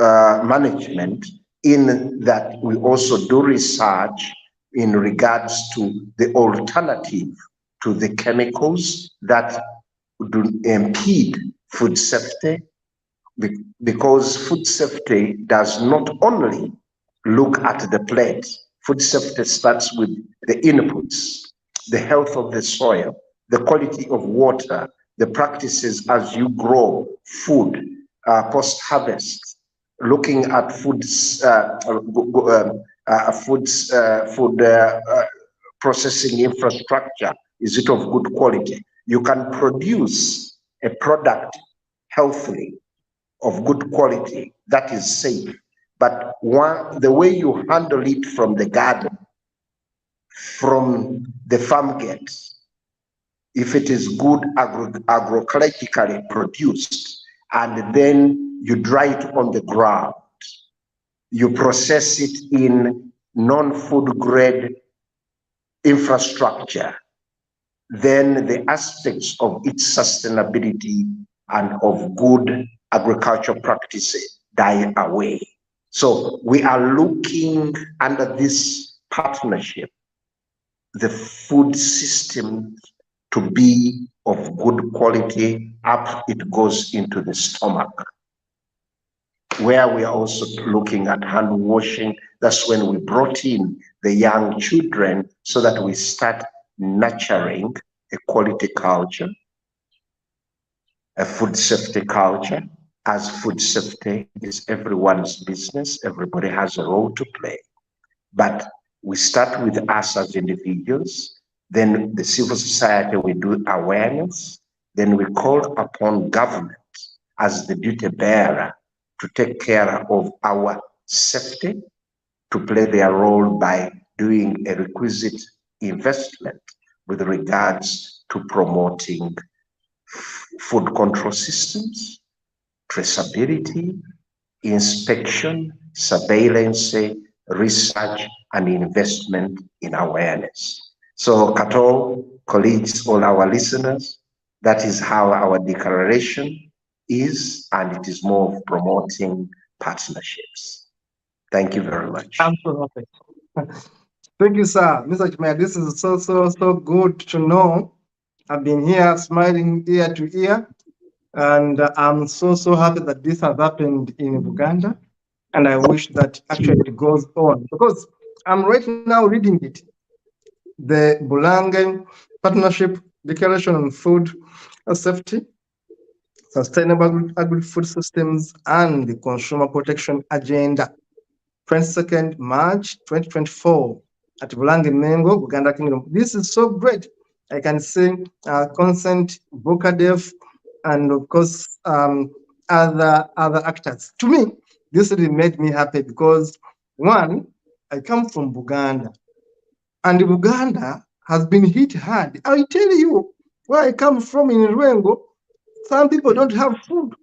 management, in that we also do research in regards to the alternative to the chemicals that do impede food safety, because food safety does not only look at the plate. Food safety starts with the inputs, the health of the soil, the quality of water, the practices as you grow food, post-harvest, looking at food processing infrastructure. Is it of good quality? You can produce a product healthily, of good quality, that is safe. But the way you handle it from the garden, from the farm gate, if it is good agroecologically produced, and then you dry it on the ground, you process it in non-food grade infrastructure, then the aspects of its sustainability and of good agricultural practices die away. So we are looking under this partnership, the food system to be of good quality up it goes into the stomach, where we are also looking at hand washing. That's when we brought in the young children, so that we start nurturing a quality culture, a food safety culture, as food safety is everyone's business. Everybody has a role to play. But we start with us as individuals, then the civil society, we do awareness, then we call upon government as the duty bearer to take care of our safety, to play their role by doing a requisite investment with regards to promoting food control systems, traceability, inspection, surveillance, research, and investment in awareness. So, Kato, colleagues, all our listeners, that is how our declaration is, and it is more of promoting partnerships. Thank you very much. Absolutely. Thank you, sir. Mr. Chimaya, this is so good to know. I've been here smiling ear to ear, and I'm so happy that this has happened in Uganda, and I wish that actually it goes on, because I'm right now reading it. The Bulange Partnership Declaration on Food Safety, Sustainable Agri-Food Systems, and the Consumer Protection Agenda, 22nd March 2024. at Bulange Mengo, Buganda Kingdom. This is so great. I can say Consent, Bokadev, and of course other actors. To me, this really made me happy because one, I come from Buganda, and Buganda has been hit hard. I tell you, where I come from in Rwengo, some people don't have food.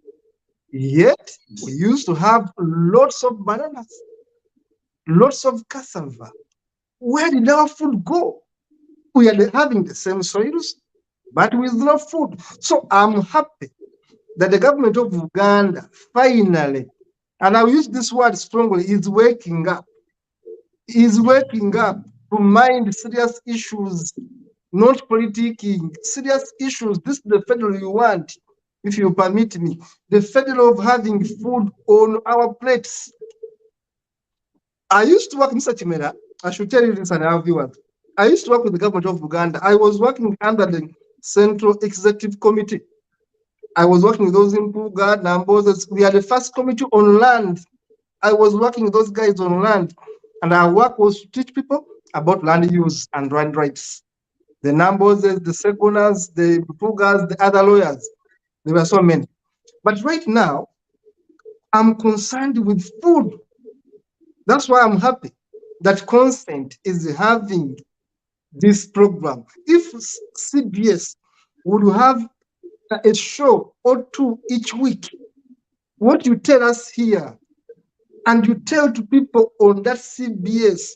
Yet we used to have lots of bananas, lots of cassava. Where did our food go? We are having the same soils, but with no food. So I'm happy that the government of Uganda finally, and I'll use this word strongly, is waking up. Is waking up to mind serious issues, not politicking, serious issues. This is the federal you want, if you permit me. The federal of having food on our plates. I used to work, Mr. Chimera, I should tell you this and our viewers. I used to work with the government of Uganda. I was working under the Central Executive Committee. I was working with those in Puga, Nambos. We are the first committee on land. I was working with those guys on land. And our work was to teach people about land use and land rights. The Nambos, the Segoners, the Pugas, the other lawyers. There were so many. But right now, I'm concerned with food. That's why I'm happy that Consent is having this program. If CBS would have a show or two each week, what you tell us here, and you tell to people on that CBS,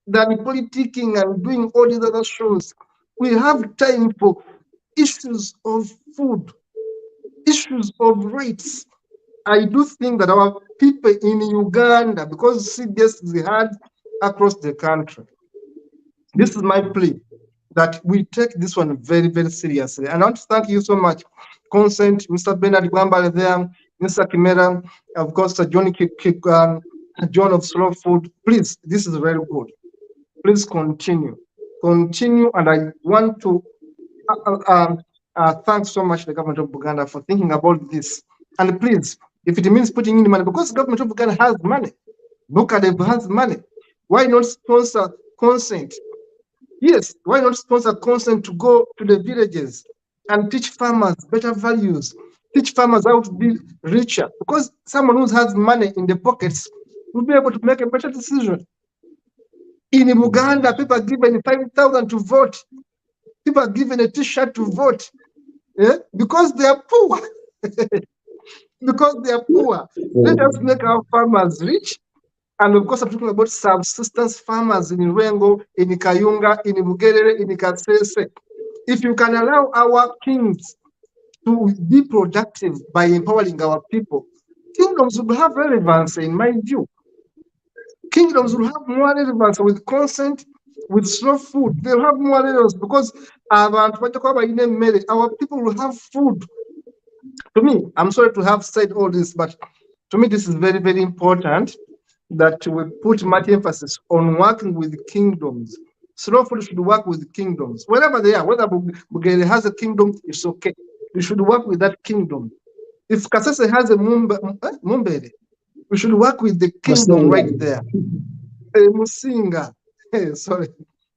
than politicking and doing all these other shows, we have time for issues of food, issues of rates. I do think that our people in Uganda, because CBS is heard across the country, this is my plea, that we take this one very, very seriously. And I want to thank you so much, Consent, Mr. Bernard Gwambale there, Mr. Kimera, of course, John of Slow Food. Please, this is very good. Please continue. Continue, and I want to thank so much the government of Uganda for thinking about this. And please, if it means putting in money, because the government of Uganda has money, Bukadev has money, why not sponsor Consent? Yes, why not sponsor Consent to go to the villages and teach farmers better values, teach farmers how to be richer? Because someone who has money in the pockets will be able to make a better decision. In Uganda, people are given 5,000 to vote. People are given a T-shirt to vote, because they are poor. Because they are poor. Let us make our farmers rich. And of course, I'm talking about subsistence farmers in Rwengo, in Kayunga, in Bugerere, in Kasese. If you can allow our kings to be productive by empowering our people, kingdoms will have relevance, in my view. Kingdoms will have more relevance with Consent, with slow food. They'll have more relevance because our people will have food. To me, I'm sorry to have said all this, but to me, this is very, very important that we put much emphasis on working with kingdoms. Slow food should work with kingdoms, wherever they are. Whether Bugere has a kingdom, it's okay. We should work with that kingdom. If Kasese has a Mumbere, we should work with the kingdom right there. Musinga, sorry.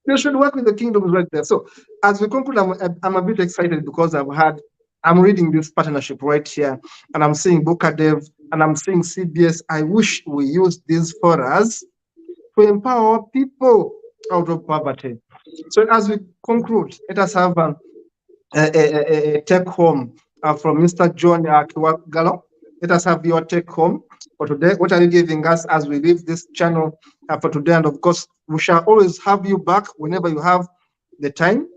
We should work with the kingdoms right there. So as we conclude, I'm a bit excited because I'm reading this partnership right here, and I'm seeing Bukadev, and I'm seeing CBS. I wish we use these forums to empower people out of poverty. So as we conclude, let us have a take home from Mr. John Akiwagalo. Let us have your take home for today. What are you giving us as we leave this channel for today? And of course, we shall always have you back whenever you have the time.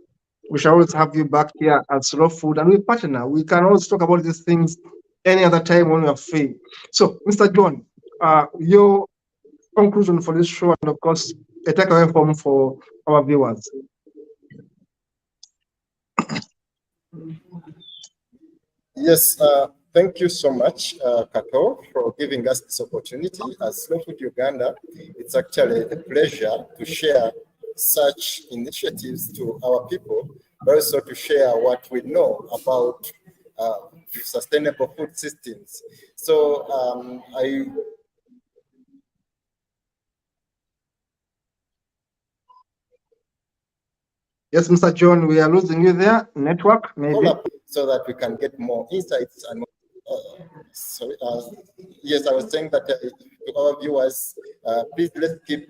We shall always have you back here at Slow Food, and we partner. We can always talk about these things any other time when we are free. So, Mr. John, your conclusion for this show, and of course, a takeaway home for our viewers. Yes, thank you so much, Kato, for giving us this opportunity. As Slow Food Uganda, it's actually a pleasure to share such initiatives to our people, but also to share what we know about sustainable food systems. So I... Yes, Mr. John, we are losing you there. Network, maybe. So that we can get more insights and sorry, yes, I was saying that to our viewers, please let's keep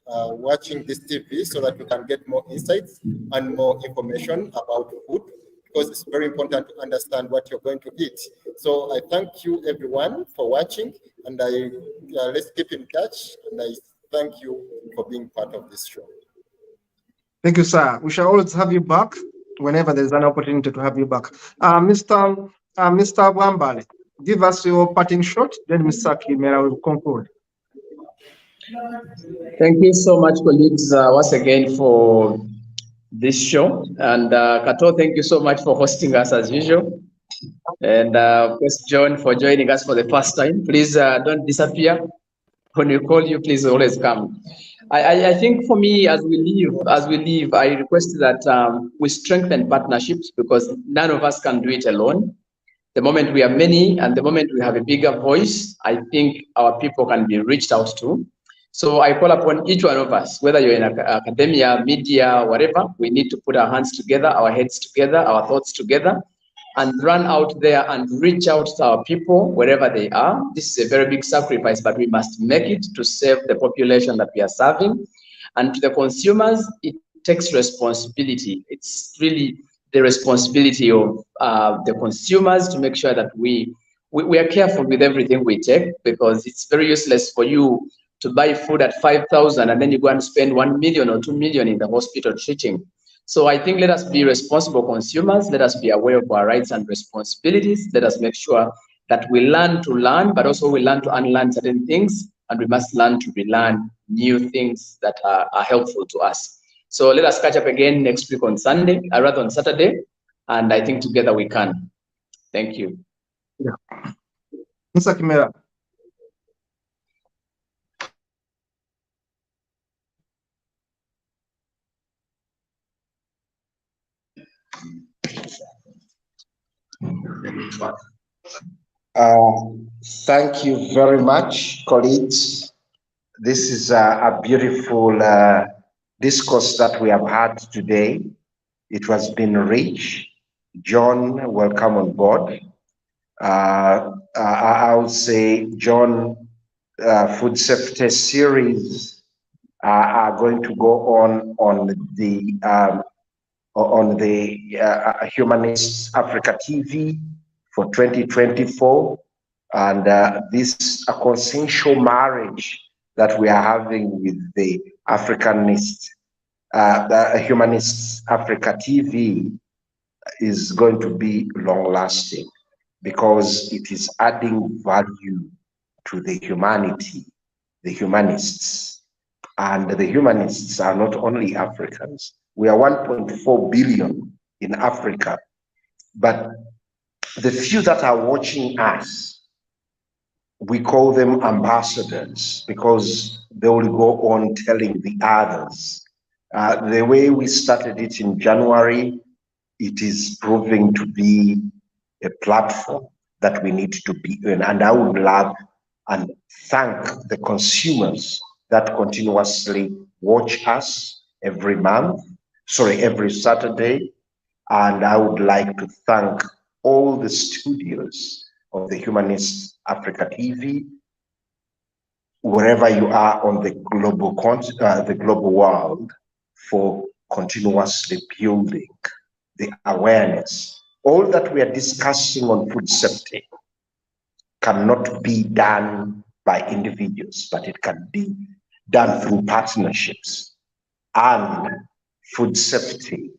watching this TV so that we can get more insights and more information about food, because it's very important to understand what you're going to eat. So I thank you everyone for watching, and let's keep in touch, and I thank you for being part of this show. Thank you, sir. We shall always have you back whenever there's an opportunity to have you back. Mr. Wambale, give us your parting shot, then Mr. Kimera will conclude. Thank you so much, colleagues, once again for this show. And Kato, thank you so much for hosting us as usual. And of course, John, for joining us for the first time. Please don't disappear. When we call you, please always come. I think for me, as we leave, I request that we strengthen partnerships, because none of us can do it alone. The moment we are many and the moment we have a bigger voice, I think our people can be reached out to. So I call upon each one of us, whether you're in academia, media, whatever, we need to put our hands together, our heads together, our thoughts together, and run out there and reach out to our people wherever they are. This is a very big sacrifice, but we must make it to save the population that we are serving. And to the consumers, it takes responsibility. It's really the responsibility of the consumers to make sure that we are careful with everything we take, because it's very useless for you to buy food at 5,000 and then you go and spend 1 million or 2 million in the hospital treating. So I think let us be responsible consumers. Let us be aware of our rights and responsibilities. Let us make sure that we learn to learn, but also we learn to unlearn certain things, and we must learn to relearn new things that are helpful to us. So let us catch up again next week on Sunday, rather on Saturday, and I think together we can. Thank you. Yeah. Mr. Kimera. Thank you very much, colleagues. This is a beautiful discourse that we have had today. It has been rich. John, welcome on board. I would say, John, food safety series are going to go on the Humanist Africa TV for 2024, and this a consensual marriage that we are having with the Africanist, the Humanist Africa TV is going to be long-lasting, because it is adding value to the humanity, the humanists. And the humanists are not only Africans. We are 1.4 billion in Africa, but the few that are watching us, we call them ambassadors, because they will go on telling the others. The way we started it in January, it is proving to be a platform that we need to be in. And I would love and thank the consumers that continuously watch us every Saturday. And I would like to thank all the studios of the Humanist Africa TV, wherever you are on the global world, for continuously building the awareness. All that we are discussing on food safety cannot be done by individuals, but it can be done through partnerships. And food safety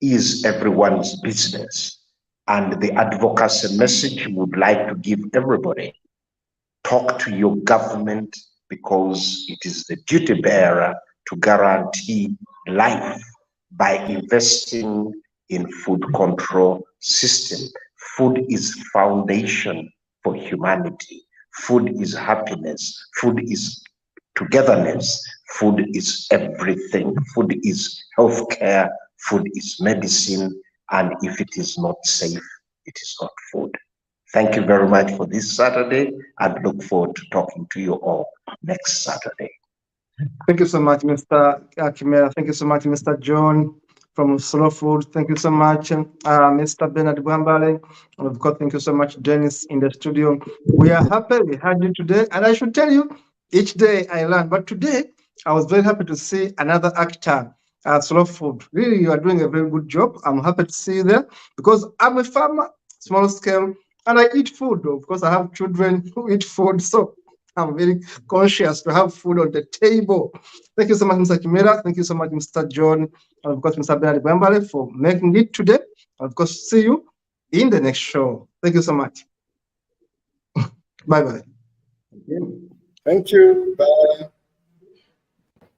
is everyone's business. And the advocacy message we would like to give everybody: talk to your government, because it is the duty bearer to guarantee life by investing in food control system. Food is foundation for humanity. Food is happiness. Food is togetherness. Food is everything. Food is healthcare. Food is medicine. And if it is not safe, it is not food. Thank you very much for this Saturday, and look forward to talking to you all next Saturday. Thank you so much, Mr. Kimera. Thank you so much, Mr. John. from Slow Food. Thank you so much, Mr. Bernard Bwambale. And of course, thank you so much, Dennis, in the studio. We are happy we had you today. And I should tell you, each day I learn. But today, I was very happy to see another actor at Slow Food. Really, you are doing a very good job. I'm happy to see you there because I'm a farmer, small scale, and I eat food. Of course, I have children who eat food. So I'm very conscious to have food on the table. Thank you so much, Mr. Kimera. Thank you so much, Mr. John, and of course, Mr. Bernard Bwambale for making it today. Of course, see you in the next show. Thank you so much. Bye-bye. Thank you. Bye.